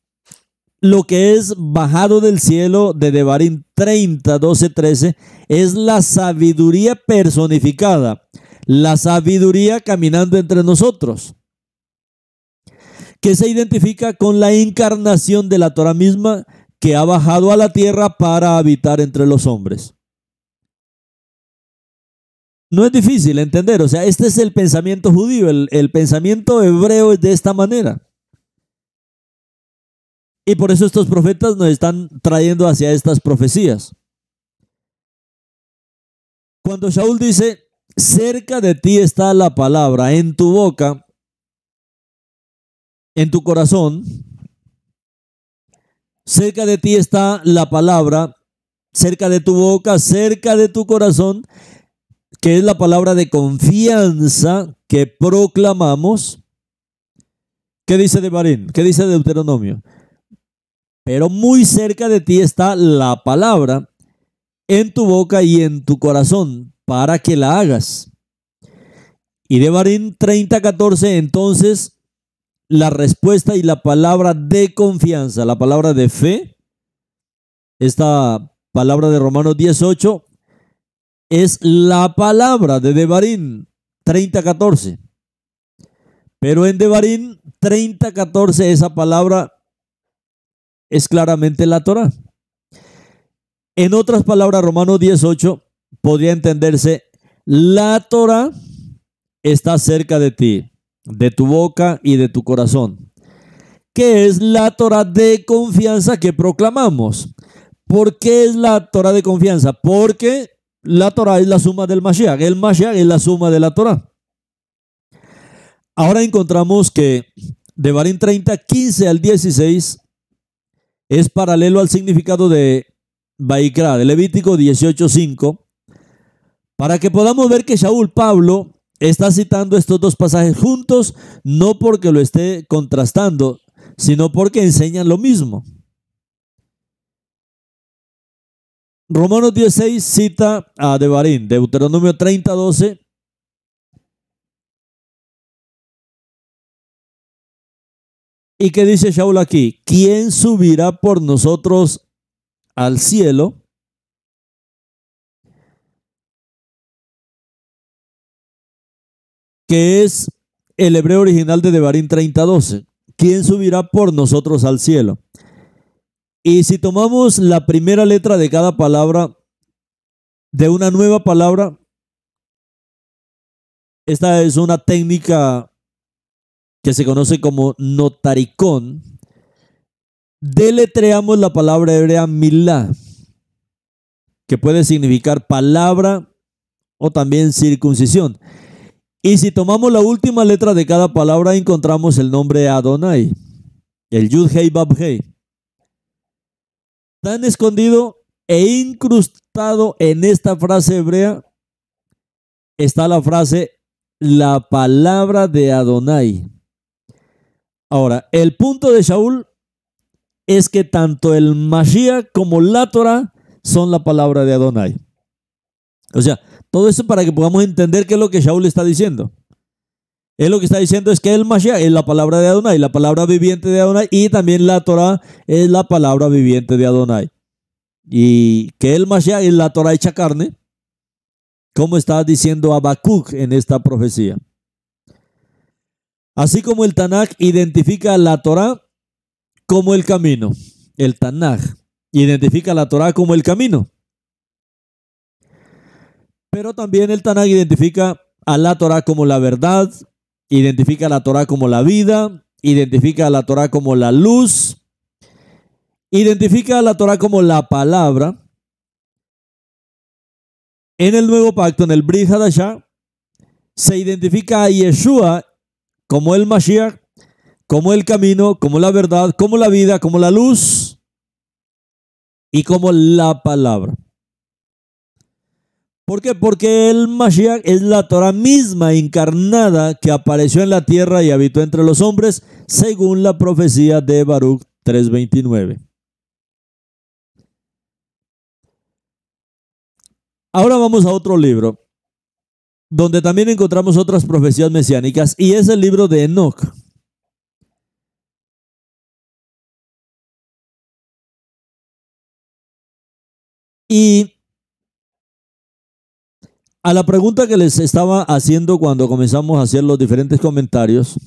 lo que es bajado del cielo de Devarim 30, 12, 13 es la sabiduría personificada, la sabiduría caminando entre nosotros, que se identifica con la encarnación de la Torah misma que ha bajado a la tierra para habitar entre los hombres. No es difícil entender, o sea, este es el pensamiento judío, el pensamiento hebreo es de esta manera. Y por eso estos profetas nos están trayendo hacia estas profecías. Cuando Shaul dice, cerca de ti está la palabra, en tu boca, en tu corazón, cerca de ti está la palabra, cerca de tu boca, cerca de tu corazón, que es la palabra de confianza que proclamamos. ¿Qué dice Devarim? ¿Qué dice Deuteronomio? Pero muy cerca de ti está la palabra en tu boca y en tu corazón para que la hagas. Y Devarim 30:14, entonces la respuesta y la palabra de confianza, la palabra de fe, esta palabra de Romanos 18, es la palabra de Devarim 30:14. Pero en Devarim 30:14 esa palabra es claramente la Torá. En otras palabras, Romanos 18 podría entenderse: la Torá está cerca de ti, de tu boca y de tu corazón. ¿Qué es la Torá de confianza que proclamamos? ¿Por qué es la Torá de confianza? Porque la Torá es la suma del Mashiach. El Mashiach es la suma de la Torá. Ahora encontramos que Devarim 30:15 al 16 es paralelo al significado de Vaikra, de Levítico 18:5, para que podamos ver que Shaul Pablo está citando estos dos pasajes juntos, no porque lo esté contrastando, sino porque enseñan lo mismo. Romanos 16 cita a Devarim, Deuteronomio 30:12. ¿Y qué dice Shaul aquí? ¿Quién subirá por nosotros al cielo? Que es el hebreo original de Devarim 30:12. ¿Quién subirá por nosotros al cielo? Y si tomamos la primera letra de cada palabra de una nueva palabra, esta es una técnica que se conoce como notaricón, deletreamos la palabra hebrea milá, que puede significar palabra o también circuncisión. Y si tomamos la última letra de cada palabra, encontramos el nombre Adonai, el Yud Hei Vav Hei. Tan escondido e incrustado en esta frase hebrea está la frase la palabra de Adonai. Ahora, el punto de Shaul es que tanto el Mashiach como la Torah son la palabra de Adonai. O sea, todo eso para que podamos entender qué es lo que Shaul está diciendo. Él lo que está diciendo es que el Mashiach es la palabra de Adonai, la palabra viviente de Adonai, y también la Torah es la palabra viviente de Adonai. Y que el Mashiach es la Torah hecha carne, como está diciendo Habacuc en esta profecía. Así como el Tanaj identifica la Torah como el camino. El Tanaj identifica la Torah como el camino. Pero también el Tanaj identifica a la Torah como la verdad, identifica a la Torah como la vida, identifica a la Torah como la luz, identifica a la Torah como la palabra. En el nuevo pacto, en el Brit Hadashah, se identifica a Yeshua como el Mashiach, como el camino, como la verdad, como la vida, como la luz y como la palabra. ¿Por qué? Porque el Mashiach es la Torah misma encarnada que apareció en la tierra y habitó entre los hombres, según la profecía de Baruch 3:29. Ahora vamos a otro libro, donde también encontramos otras profecías mesiánicas, y es el libro de Enoc. Y a la pregunta que les estaba haciendo cuando comenzamos a hacer los diferentes comentarios,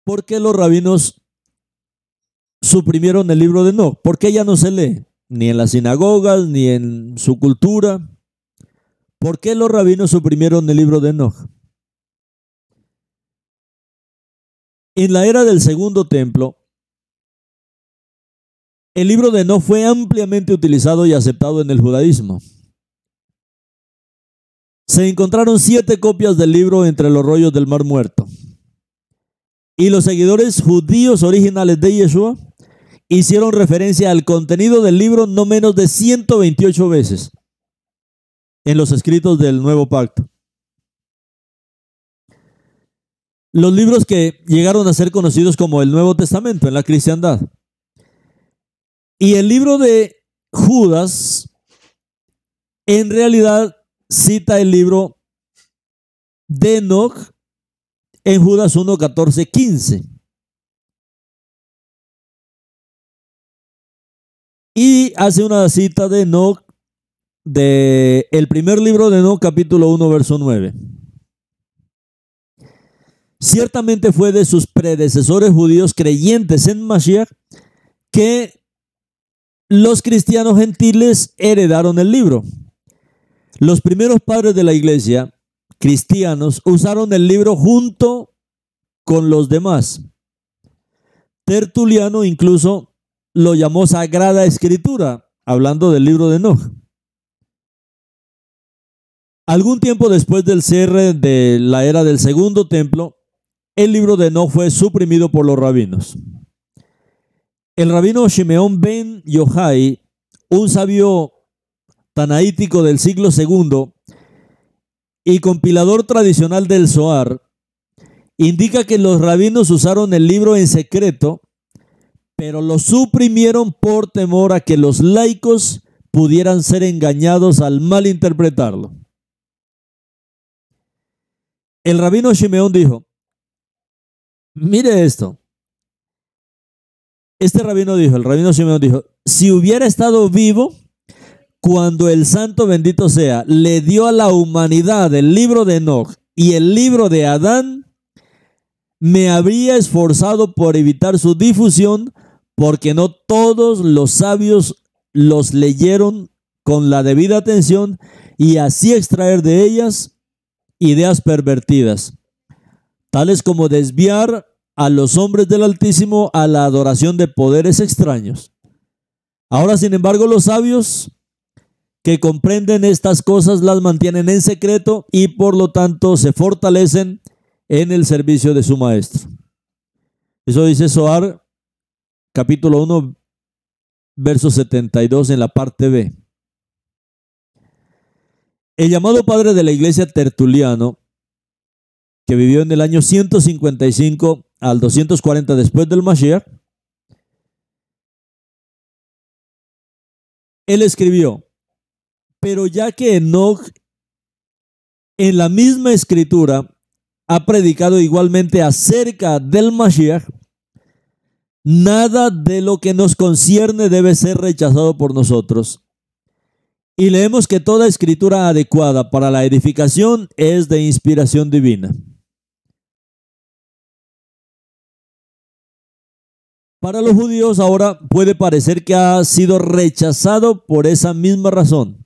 ¿por qué los rabinos suprimieron el libro de Enoc? ¿Por qué ya no se lee? Ni en las sinagogas, ni en su cultura. ¿Por qué los rabinos suprimieron el libro de Enoc? En la era del Segundo Templo, el libro de Enoc fue ampliamente utilizado y aceptado en el judaísmo. Se encontraron 7 copias del libro entre los rollos del Mar Muerto. Y los seguidores judíos originales de Yeshua hicieron referencia al contenido del libro no menos de 128 veces en los escritos del Nuevo Pacto. Los libros que llegaron a ser conocidos como el Nuevo Testamento en la cristiandad. Y el libro de Judas, en realidad, cita el libro de Enoch en Judas 1, 14, 15. Y hace una cita de Enoch del primer libro de Enoch, capítulo 1, verso 9. Ciertamente fue de sus predecesores judíos creyentes en Mashiach que los cristianos gentiles heredaron el libro. Los primeros padres de la iglesia, cristianos, usaron el libro junto con los demás. Tertuliano incluso lo llamó Sagrada Escritura, hablando del libro de Enoch. Algún tiempo después del cierre de la era del segundo templo, el libro de Enoch fue suprimido por los rabinos. El rabino Shimeón ben Yohai, un sabio tanaítico del siglo II y compilador tradicional del Zohar, indica que los rabinos usaron el libro en secreto, pero lo suprimieron por temor a que los laicos pudieran ser engañados al malinterpretarlo. El rabino Shimeón dijo, mire esto. El rabino Shimeón dijo, si hubiera estado vivo cuando el santo bendito sea le dio a la humanidad el libro de Enoch y el libro de Adán, me habría esforzado por evitar su difusión, porque no todos los sabios los leyeron con la debida atención y así extraer de ellas ideas pervertidas, tales como desviar a los hombres del Altísimo a la adoración de poderes extraños. Ahora, sin embargo, los sabios que comprenden estas cosas las mantienen en secreto y por lo tanto se fortalecen en el servicio de su maestro. Eso dice Zohar, capítulo 1, verso 72 en la parte B. El llamado padre de la iglesia Tertuliano, que vivió en el año 155 al 240 después del Mashiach, él escribió, pero ya que Enoch en la misma escritura ha predicado igualmente acerca del Mashiach, nada de lo que nos concierne debe ser rechazado por nosotros. Y leemos que toda escritura adecuada para la edificación es de inspiración divina. Para los judíos ahora puede parecer que ha sido rechazado por esa misma razón.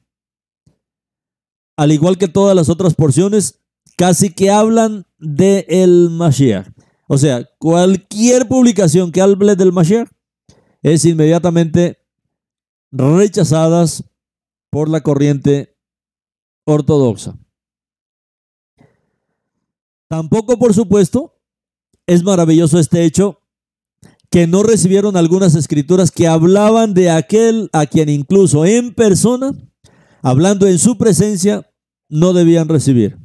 Al igual que todas las otras porciones, casi que hablan del Mashiach. O sea, cualquier publicación que hable del Mashiach es inmediatamente rechazadas por la corriente ortodoxa. Tampoco, por supuesto, es maravilloso este hecho que no recibieron algunas escrituras que hablaban de aquel a quien incluso en persona, hablando en su presencia, no debían recibir.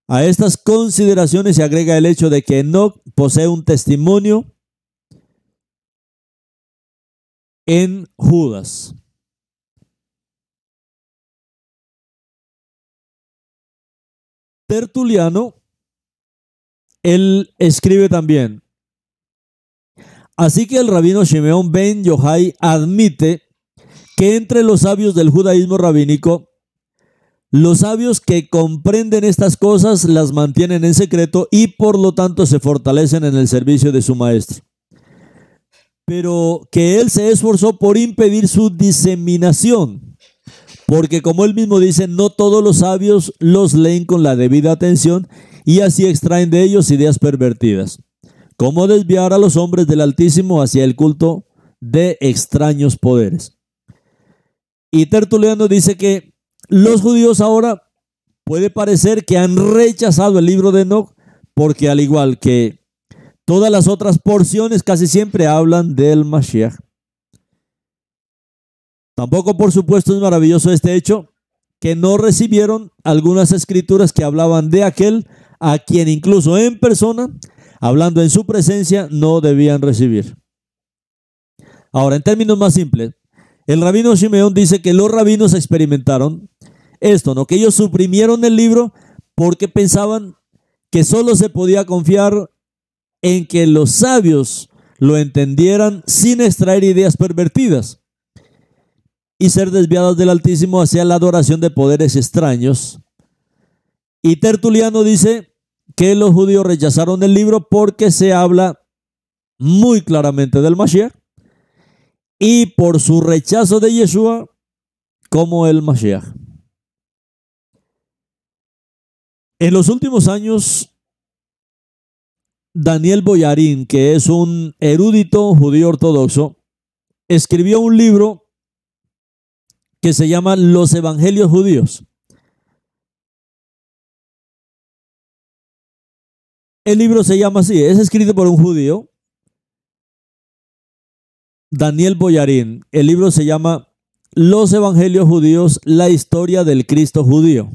A estas consideraciones se agrega el hecho de que Enoch posee un testimonio en Judas. Tertuliano, él escribe también, así que el rabino Shimeón ben Yohai admite que entre los sabios del judaísmo rabínico, los sabios que comprenden estas cosas las mantienen en secreto y por lo tanto se fortalecen en el servicio de su maestro. Pero que él se esforzó por impedir su diseminación, porque como él mismo dice, no todos los sabios los leen con la debida atención y así extraen de ellos ideas pervertidas, como desviar a los hombres del Altísimo hacia el culto de extraños poderes. Y Tertuliano dice que los judíos ahora puede parecer que han rechazado el libro de Enoch, porque al igual que todas las otras porciones casi siempre hablan del Mashiach. Tampoco, por supuesto, es maravilloso este hecho que no recibieron algunas escrituras que hablaban de aquel a quien incluso en persona, hablando en su presencia, no debían recibir. Ahora, en términos más simples, el rabino Shimeón dice que los rabinos experimentaron esto, ¿no? Que ellos suprimieron el libro porque pensaban que solo se podía confiar en que los sabios lo entendieran sin extraer ideas pervertidas y ser desviados del Altísimo hacia la adoración de poderes extraños. Y Tertuliano dice que los judíos rechazaron el libro porque se habla muy claramente del Mashiach y por su rechazo de Yeshua como el Mashiach. En los últimos años, Daniel Boyarín, que es un erudito judío ortodoxo, escribió un libro que se llama Los Evangelios Judíos. El libro se llama así, es escrito por un judío, Daniel Boyarín. El libro se llama Los Evangelios Judíos, la historia del Cristo judío.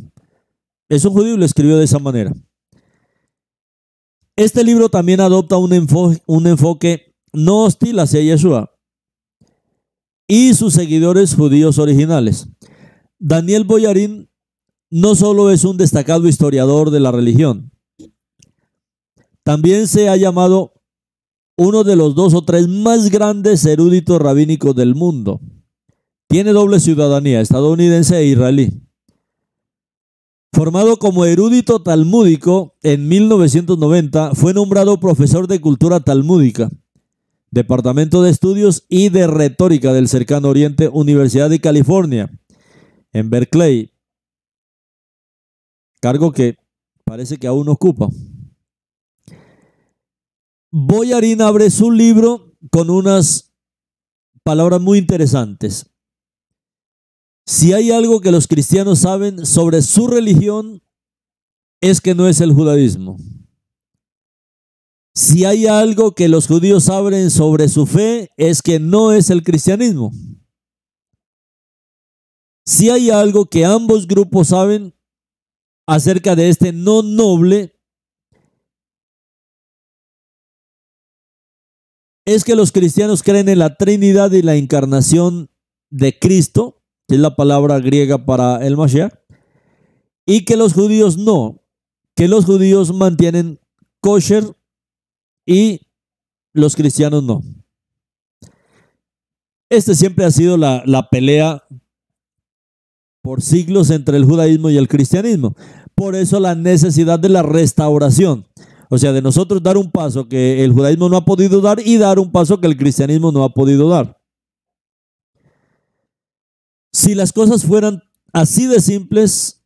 Es un judío y lo escribió de esa manera. Este libro también adopta un enfoque no hostil hacia Yeshua y sus seguidores judíos originales. Daniel Boyarín no solo es un destacado historiador de la religión, también se ha llamado uno de los 2 o 3 más grandes eruditos rabínicos del mundo. Tiene doble ciudadanía, estadounidense e israelí. Formado como erudito talmúdico en 1990, fue nombrado profesor de cultura talmúdica, Departamento de Estudios y de Retórica del Cercano Oriente, Universidad de California, en Berkeley, cargo que parece que aún ocupa. Boyarín abre su libro con unas palabras muy interesantes. Si hay algo que los cristianos saben sobre su religión, es que no es el judaísmo. Si hay algo que los judíos saben sobre su fe, es que no es el cristianismo. Si hay algo que ambos grupos saben acerca de este no noble, es que los cristianos creen en la Trinidad y la encarnación de Cristo, que es la palabra griega para el Mashiach, y que los judíos no, que los judíos mantienen kosher y los cristianos no. Este siempre ha sido la pelea por siglos entre el judaísmo y el cristianismo. Por eso la necesidad de la restauración. O sea, de nosotros dar un paso que el judaísmo no ha podido dar y dar un paso que el cristianismo no ha podido dar. Si las cosas fueran así de simples,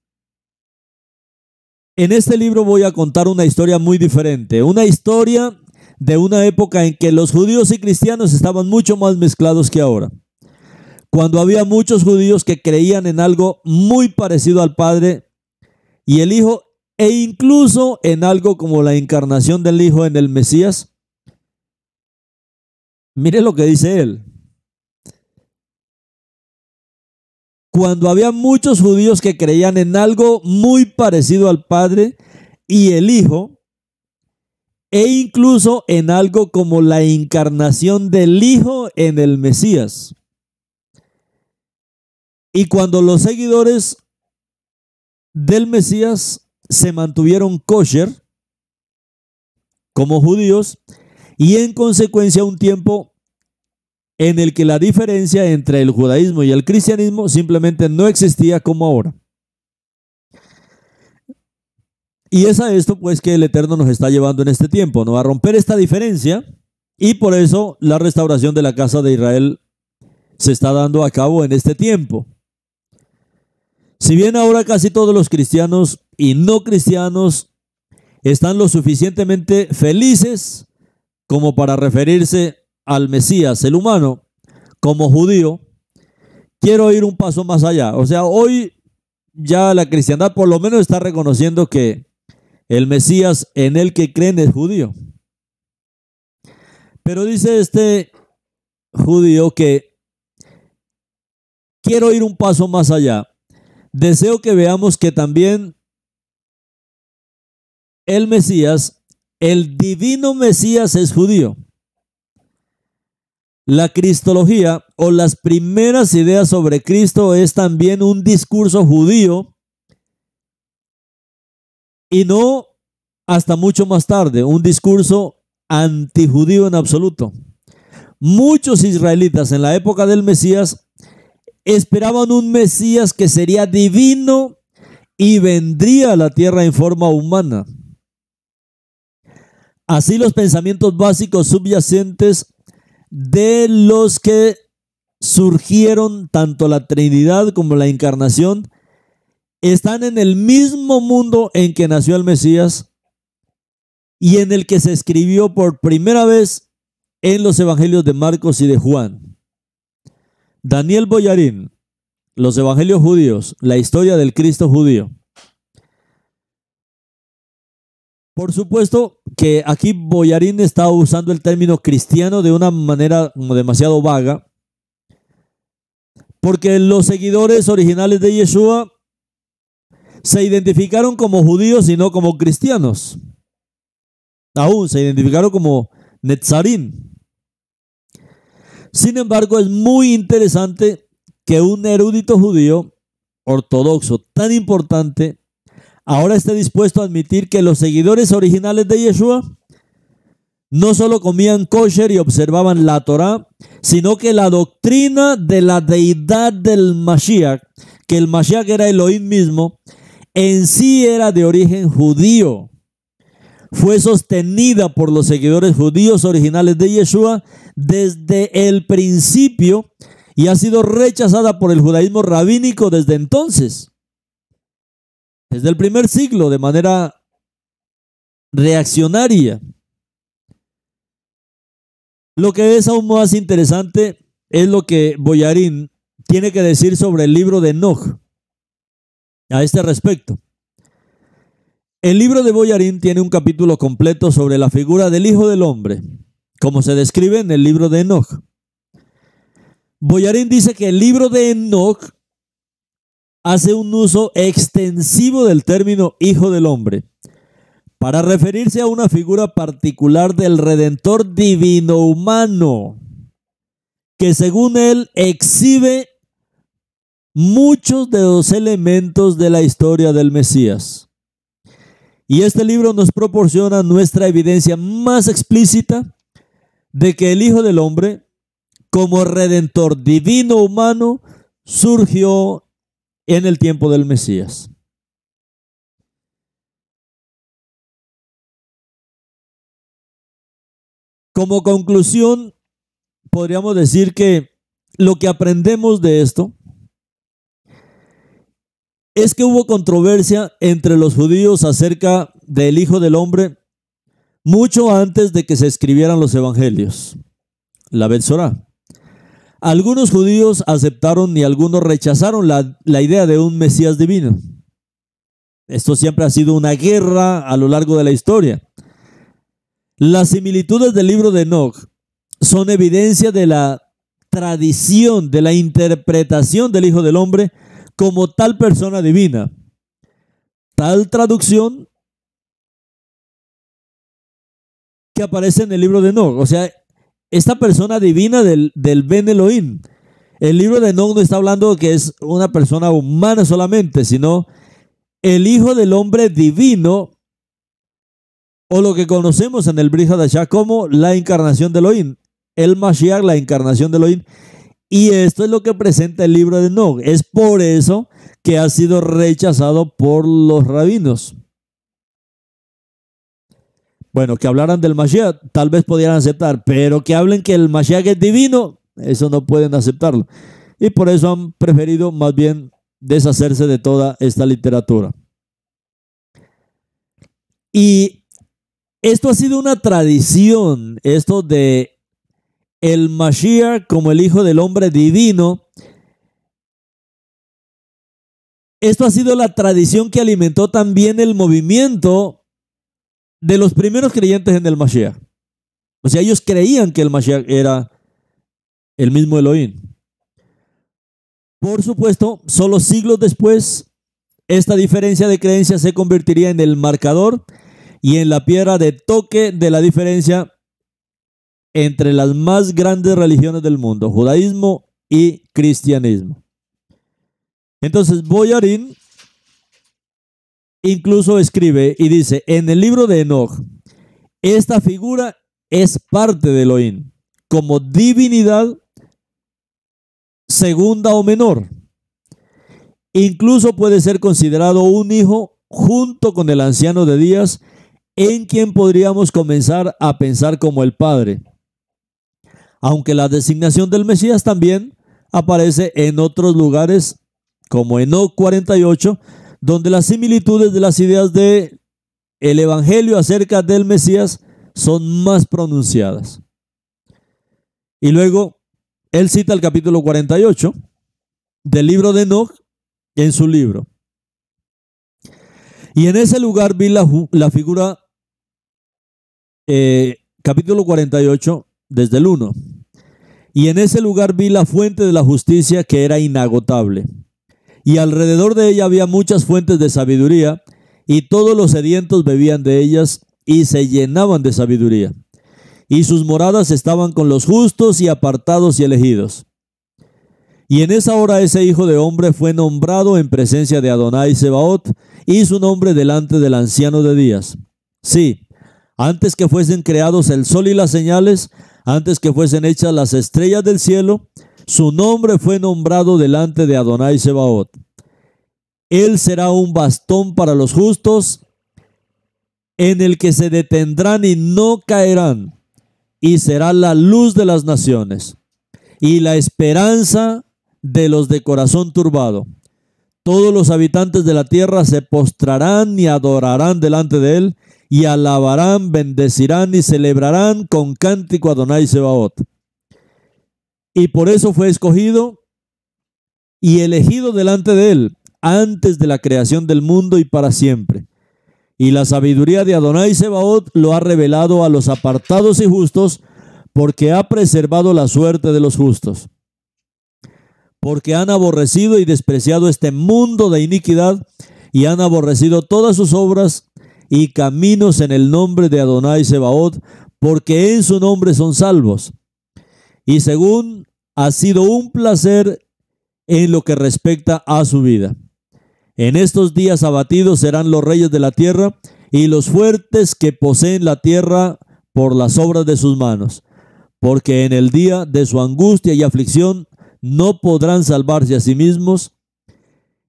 en este libro voy a contar una historia muy diferente. Una historia de una época en que los judíos y cristianos estaban mucho más mezclados que ahora. Cuando había muchos judíos que creían en algo muy parecido al Padre y el Hijo, e incluso en algo como la encarnación del Hijo en el Mesías. Mire lo que dice él. Cuando había muchos judíos que creían en algo muy parecido al Padre y el Hijo, e incluso en algo como la encarnación del Hijo en el Mesías. Y cuando los seguidores del Mesías se mantuvieron kosher como judíos y en consecuencia un tiempo en el que la diferencia entre el judaísmo y el cristianismo simplemente no existía como ahora. Y es a esto pues que el Eterno nos está llevando en este tiempo, ¿no? A romper esta diferencia, y por eso la restauración de la casa de Israel se está dando a cabo en este tiempo. Si bien ahora casi todos los cristianos y no cristianos están lo suficientemente felices como para referirse al Mesías, el humano, como judío, quiero ir un paso más allá. O sea, hoy ya la cristiandad por lo menos está reconociendo que el Mesías en el que creen es judío. Pero dice este judío que quiero ir un paso más allá. Deseo que veamos que también el Mesías, el divino Mesías, es judío. La cristología o las primeras ideas sobre Cristo es también un discurso judío y no hasta mucho más tarde, un discurso antijudío en absoluto. Muchos israelitas en la época del Mesías esperaban un Mesías que sería divino y vendría a la tierra en forma humana. Así los pensamientos básicos subyacentes de los que surgieron tanto la Trinidad como la Encarnación están en el mismo mundo en que nació el Mesías y en el que se escribió por primera vez en los evangelios de Marcos y de Juan. Daniel Boyarín, los evangelios judíos, la historia del Cristo judío. Por supuesto que aquí Boyarín está usando el término cristiano de una manera como demasiado vaga, porque los seguidores originales de Yeshua se identificaron como judíos y no como cristianos. Aún se identificaron como Netzarín. Sin embargo, es muy interesante que un erudito judío ortodoxo tan importante ahora esté dispuesto a admitir que los seguidores originales de Yeshua no solo comían kosher y observaban la Torá, sino que la doctrina de la deidad del Mashiach, que el Mashiach era Elohim mismo, en sí era de origen judío. Fue sostenida por los seguidores judíos originales de Yeshua desde el principio y ha sido rechazada por el judaísmo rabínico desde entonces. Desde el primer siglo, de manera reaccionaria. Lo que es aún más interesante es lo que Boyarín tiene que decir sobre el libro de Enoch a este respecto. El libro de Boyarín tiene un capítulo completo sobre la figura del Hijo del Hombre, como se describe en el libro de Enoch. Boyarín dice que el libro de Enoch hace un uso extensivo del término Hijo del Hombre para referirse a una figura particular del Redentor divino humano, que según él exhibe muchos de los elementos de la historia del Mesías. Y este libro nos proporciona nuestra evidencia más explícita de que el Hijo del Hombre, como Redentor divino humano, surgió en el tiempo del Mesías. Como conclusión, podríamos decir que lo que aprendemos de esto es que hubo controversia entre los judíos acerca del Hijo del Hombre mucho antes de que se escribieran los evangelios, la Bet Sorá. Algunos judíos aceptaron y algunos rechazaron la idea de un Mesías divino. Esto siempre ha sido una guerra a lo largo de la historia. Las similitudes del libro de Enoch son evidencia de la tradición, de la interpretación del Hijo del Hombre como tal persona divina. Tal traducción que aparece en el libro de Enoch. O sea, esta persona divina del Ben Elohim. El libro de Enoch no está hablando que es una persona humana solamente, sino el Hijo del Hombre divino, o lo que conocemos en el Brit Hadashah como la encarnación de Elohim. El Mashiach, la encarnación de Elohim. Y esto es lo que presenta el libro de Enoch. Es por eso que ha sido rechazado por los rabinos. Bueno, que hablaran del Mashiach, tal vez pudieran aceptar, pero que hablen que el Mashiach es divino, eso no pueden aceptarlo. Y por eso han preferido más bien deshacerse de toda esta literatura. Y esto ha sido una tradición, esto de el Mashiach como el Hijo del Hombre divino. Esto ha sido la tradición que alimentó también el movimiento de los primeros creyentes en el Mashiach. O sea, ellos creían que el Mashiach era el mismo Elohim. Por supuesto, solo siglos después, esta diferencia de creencia se convertiría en el marcador y en la piedra de toque de la diferencia entre las más grandes religiones del mundo, judaísmo y cristianismo. Entonces, Boyarín incluso escribe y dice, en el libro de Enoch, esta figura es parte de Elohim, como divinidad segunda o menor. Incluso puede ser considerado un hijo junto con el anciano de días, en quien podríamos comenzar a pensar como el Padre. Aunque la designación del Mesías también aparece en otros lugares, como Enoch 48, donde las similitudes de las ideas del Evangelio acerca del Mesías son más pronunciadas. Y luego, él cita el capítulo 48 del libro de Enoch en su libro. Y en ese lugar vi la figura, capítulo 48, desde el 1. Y en ese lugar vi la fuente de la justicia que era inagotable. Y alrededor de ella había muchas fuentes de sabiduría, y todos los sedientos bebían de ellas y se llenaban de sabiduría. Y sus moradas estaban con los justos y apartados y elegidos. Y en esa hora ese hijo de hombre fue nombrado en presencia de Adonai Sebaot, y su nombre delante del anciano de días. Sí, antes que fuesen creados el sol y las señales, antes que fuesen hechas las estrellas del cielo, su nombre fue nombrado delante de Adonai Sebaot. Él será un bastón para los justos, en el que se detendrán y no caerán, y será la luz de las naciones, y la esperanza de los de corazón turbado. Todos los habitantes de la tierra se postrarán y adorarán delante de él, y alabarán, bendecirán y celebrarán con cántico a Adonai Sebaot. Y por eso fue escogido y elegido delante de él, antes de la creación del mundo y para siempre. Y la sabiduría de Adonai Sebaot lo ha revelado a los apartados y justos, porque ha preservado la suerte de los justos. Porque han aborrecido y despreciado este mundo de iniquidad, y han aborrecido todas sus obras y caminos en el nombre de Adonai Sebaot, porque en su nombre son salvos. Y según ha sido un placer en lo que respecta a su vida. En estos días abatidos serán los reyes de la tierra y los fuertes que poseen la tierra por las obras de sus manos, porque en el día de su angustia y aflicción no podrán salvarse a sí mismos,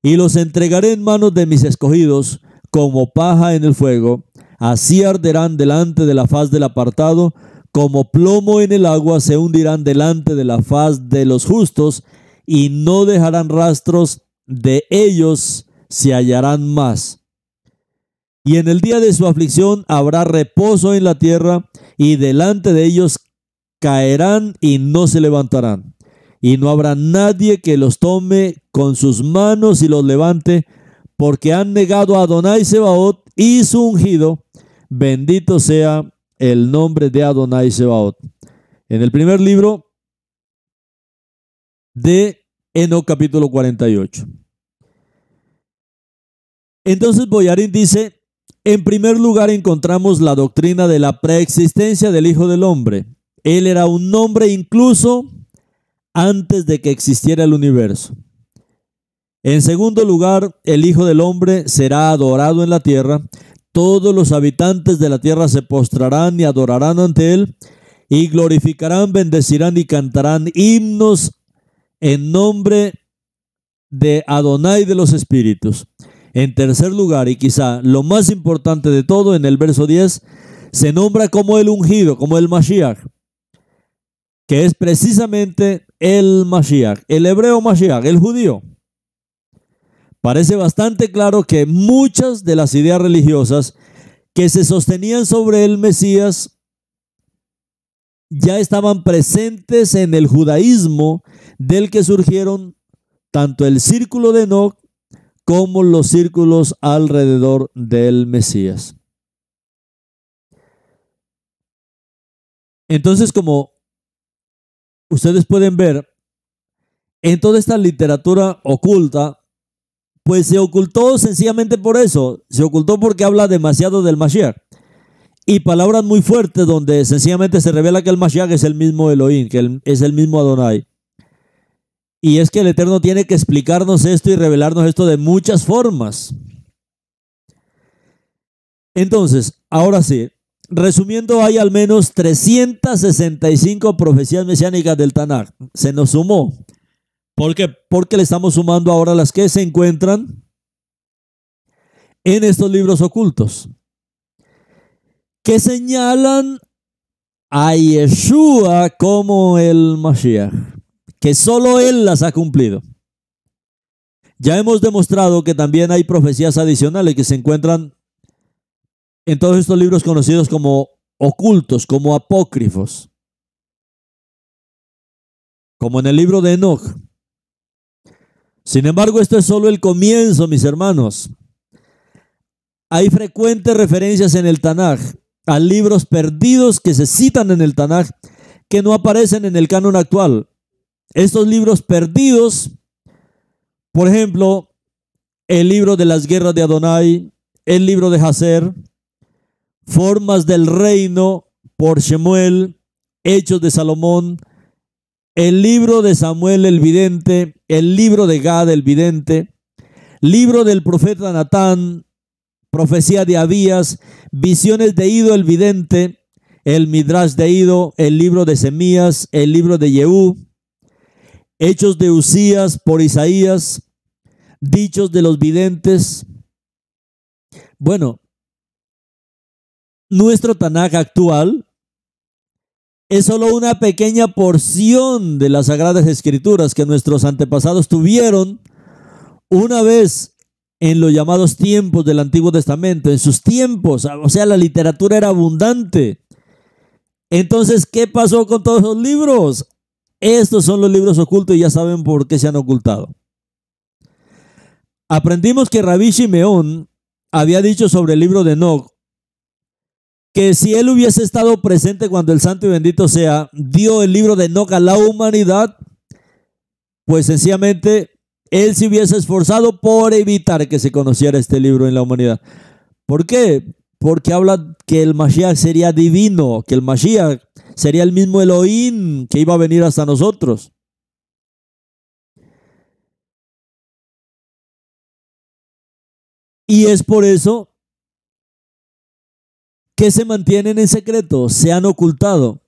y los entregaré en manos de mis escogidos como paja en el fuego, así arderán delante de la faz del apartado, como plomo en el agua se hundirán delante de la faz de los justos, y no dejarán rastros de ellos, se hallarán más. Y en el día de su aflicción habrá reposo en la tierra, y delante de ellos caerán y no se levantarán. Y no habrá nadie que los tome con sus manos y los levante, porque han negado a Adonai Sebaot y su ungido. Bendito sea el nombre de Adonai Sebaot. En el primer libro de Enoch, capítulo 48. Entonces Boyarín dice, en primer lugar encontramos la doctrina de la preexistencia del Hijo del Hombre. Él era un nombre incluso antes de que existiera el universo. En segundo lugar, el Hijo del Hombre será adorado en la tierra. Todos los habitantes de la tierra se postrarán y adorarán ante él, y glorificarán, bendecirán y cantarán himnos en nombre de Adonai de los espíritus. En tercer lugar, y quizá lo más importante de todo, en el verso 10, se nombra como el ungido, como el Mashiach, que es precisamente el Mashiach, el hebreo Mashiach, el judío. Parece bastante claro que muchas de las ideas religiosas que se sostenían sobre el Mesías ya estaban presentes en el judaísmo, del que surgieron tanto el círculo de Enoch como los círculos alrededor del Mesías. Entonces, como ustedes pueden ver, en toda esta literatura oculta, pues se ocultó sencillamente por eso. Se ocultó porque habla demasiado del Mashiach. Y palabras muy fuertes donde sencillamente se revela que el Mashiach es el mismo Elohim, que es el mismo Adonai. Y es que el Eterno tiene que explicarnos esto y revelarnos esto de muchas formas. Entonces, ahora sí, resumiendo, hay al menos 365 profecías mesiánicas del Tanaj. Se nos sumó. ¿Por qué? Porque le estamos sumando ahora las que se encuentran en estos libros ocultos, que señalan a Yeshua como el Mashiach, que solo él las ha cumplido. Ya hemos demostrado que también hay profecías adicionales que se encuentran en todos estos libros conocidos como ocultos, como apócrifos, como en el libro de Enoch. Sin embargo, esto es solo el comienzo, mis hermanos. Hay frecuentes referencias en el Tanaj a libros perdidos que se citan en el Tanaj que no aparecen en el canon actual. Estos libros perdidos, por ejemplo, el libro de las guerras de Adonai, el libro de Hazer, Formas del reino por Shemuel, Hechos de Salomón, el libro de Samuel el vidente, el libro de Gad el vidente, libro del profeta Natán, profecía de Abías, visiones de Ido el vidente, el Midrash de Ido, el libro de Semías, el libro de Yehú, Hechos de Usías por Isaías, dichos de los videntes. Bueno, nuestro Tanaj actual es solo una pequeña porción de las Sagradas Escrituras que nuestros antepasados tuvieron una vez en los llamados tiempos del Antiguo Testamento. En sus tiempos, o sea, la literatura era abundante. Entonces, ¿qué pasó con todos los libros? Estos son los libros ocultos y ya saben por qué se han ocultado. Aprendimos que Rabí Shimeón había dicho sobre el libro de Enoch que si él hubiese estado presente cuando el santo y bendito sea dio el libro de Enoch a la humanidad, pues sencillamente él se hubiese esforzado por evitar que se conociera este libro en la humanidad. ¿Por qué? Porque habla que el Mashiach sería divino, que el Mashiach sería el mismo Elohim que iba a venir hasta nosotros. Y es por eso que se mantienen en secreto, se han ocultado.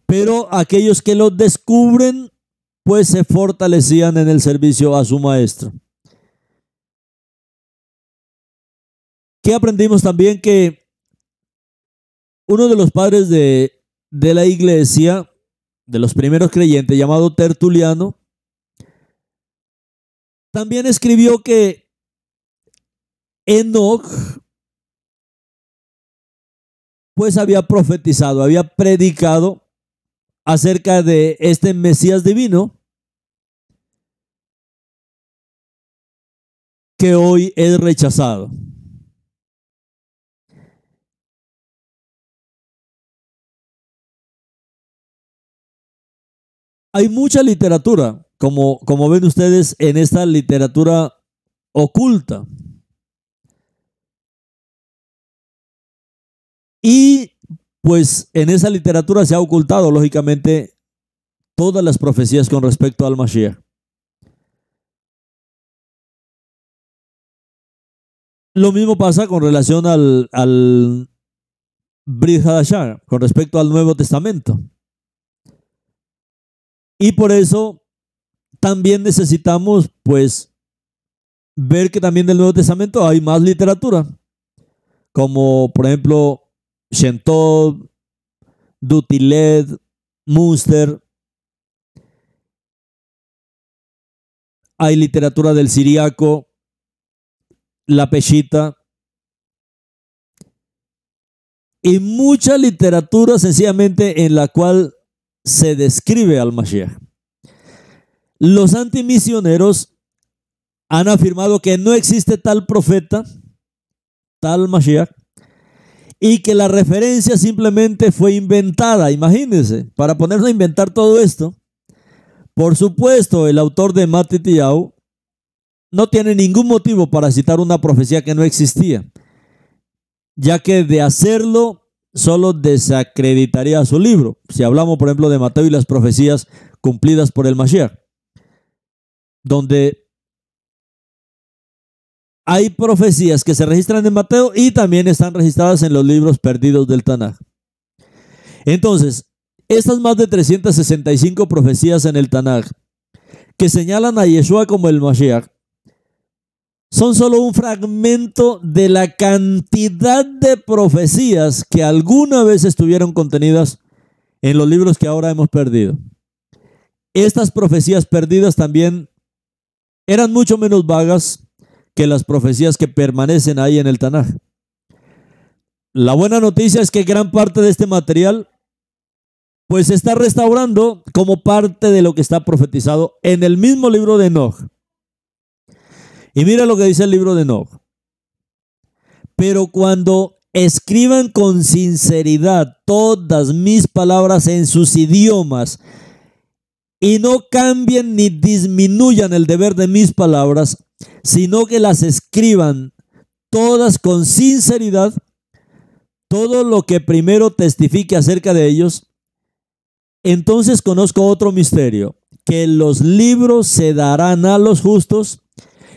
Pero aquellos que los descubren, pues se fortalecían en el servicio a su maestro. ¿Qué aprendimos también? Que uno de los padres de la iglesia, de los primeros creyentes, llamado Tertuliano, también escribió que Enoch pues había profetizado, había predicado acerca de este Mesías divino que hoy es rechazado. Hay mucha literatura, como ven ustedes, en esta literatura oculta. Y pues en esa literatura se ha ocultado, lógicamente, todas las profecías con respecto al Mashiach. Lo mismo pasa con relación al Brit Hadashah, con respecto al Nuevo Testamento. Y por eso también necesitamos, pues, ver que también del Nuevo Testamento hay más literatura, como por ejemplo Shem Tov, Dutilet, Munster. Hay literatura del Siriaco, la Peshita, y mucha literatura sencillamente en la cual se describe al Mashiach. Los antimisioneros han afirmado que no existe tal profeta, tal Mashiach, y que la referencia simplemente fue inventada. Imagínense, para ponernos a inventar todo esto. Por supuesto, el autor de Matityahu no tiene ningún motivo para citar una profecía que no existía, ya que de hacerlo solo desacreditaría su libro. Si hablamos, por ejemplo, de Mateo y las profecías cumplidas por el Mashiach, donde hay profecías que se registran en Mateo y también están registradas en los libros perdidos del Tanaj. Entonces, estas más de 365 profecías en el Tanaj que señalan a Yeshua como el Mashiach son solo un fragmento de la cantidad de profecías que alguna vez estuvieron contenidas en los libros que ahora hemos perdido. Estas profecías perdidas también eran mucho menos vagas que las profecías que permanecen ahí en el Tanaj. La buena noticia es que gran parte de este material pues se está restaurando como parte de lo que está profetizado en el mismo libro de Enoch. Y mira lo que dice el libro de Enoch. Pero cuando escriban con sinceridad todas mis palabras en sus idiomas y no cambien ni disminuyan el deber de mis palabras, sino que las escriban todas con sinceridad, todo lo que primero testifique acerca de ellos, entonces conozco otro misterio, que los libros se darán a los justos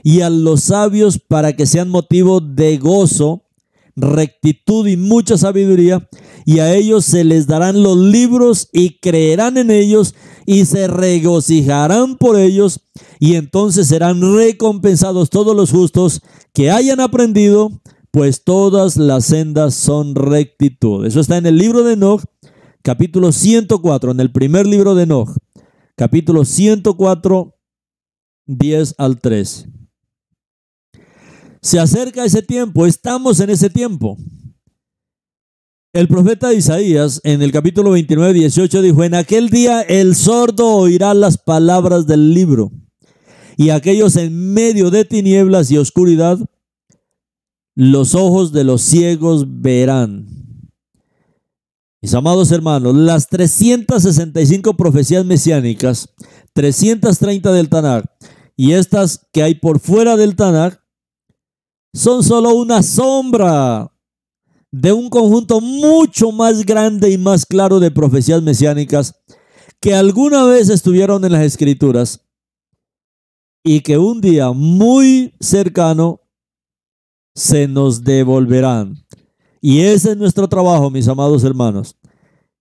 y a los sabios para que sean motivo de gozo, rectitud y mucha sabiduría, y a ellos se les darán los libros y creerán en ellos y se regocijarán por ellos, y entonces serán recompensados todos los justos que hayan aprendido, pues todas las sendas son rectitud. Eso está en el libro de Enoch, capítulo 104, en el primer libro de Enoch, capítulo 104, 10 al 13. Se acerca ese tiempo, estamos en ese tiempo. El profeta Isaías en el capítulo 29, 18 dijo: en aquel día el sordo oirá las palabras del libro, y aquellos en medio de tinieblas y oscuridad, los ojos de los ciegos verán. Mis amados hermanos, las 365 profecías mesiánicas, 330 del Tanaj y estas que hay por fuera del Tanaj, son solo una sombra de un conjunto mucho más grande y más claro de profecías mesiánicas que alguna vez estuvieron en las Escrituras y que un día muy cercano se nos devolverán. Y ese es nuestro trabajo, mis amados hermanos: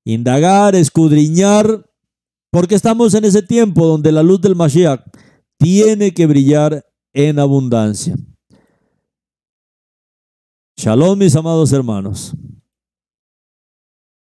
indagar, escudriñar, porque estamos en ese tiempo donde la luz del Mashiach tiene que brillar en abundancia. Shalom, mis amados hermanos.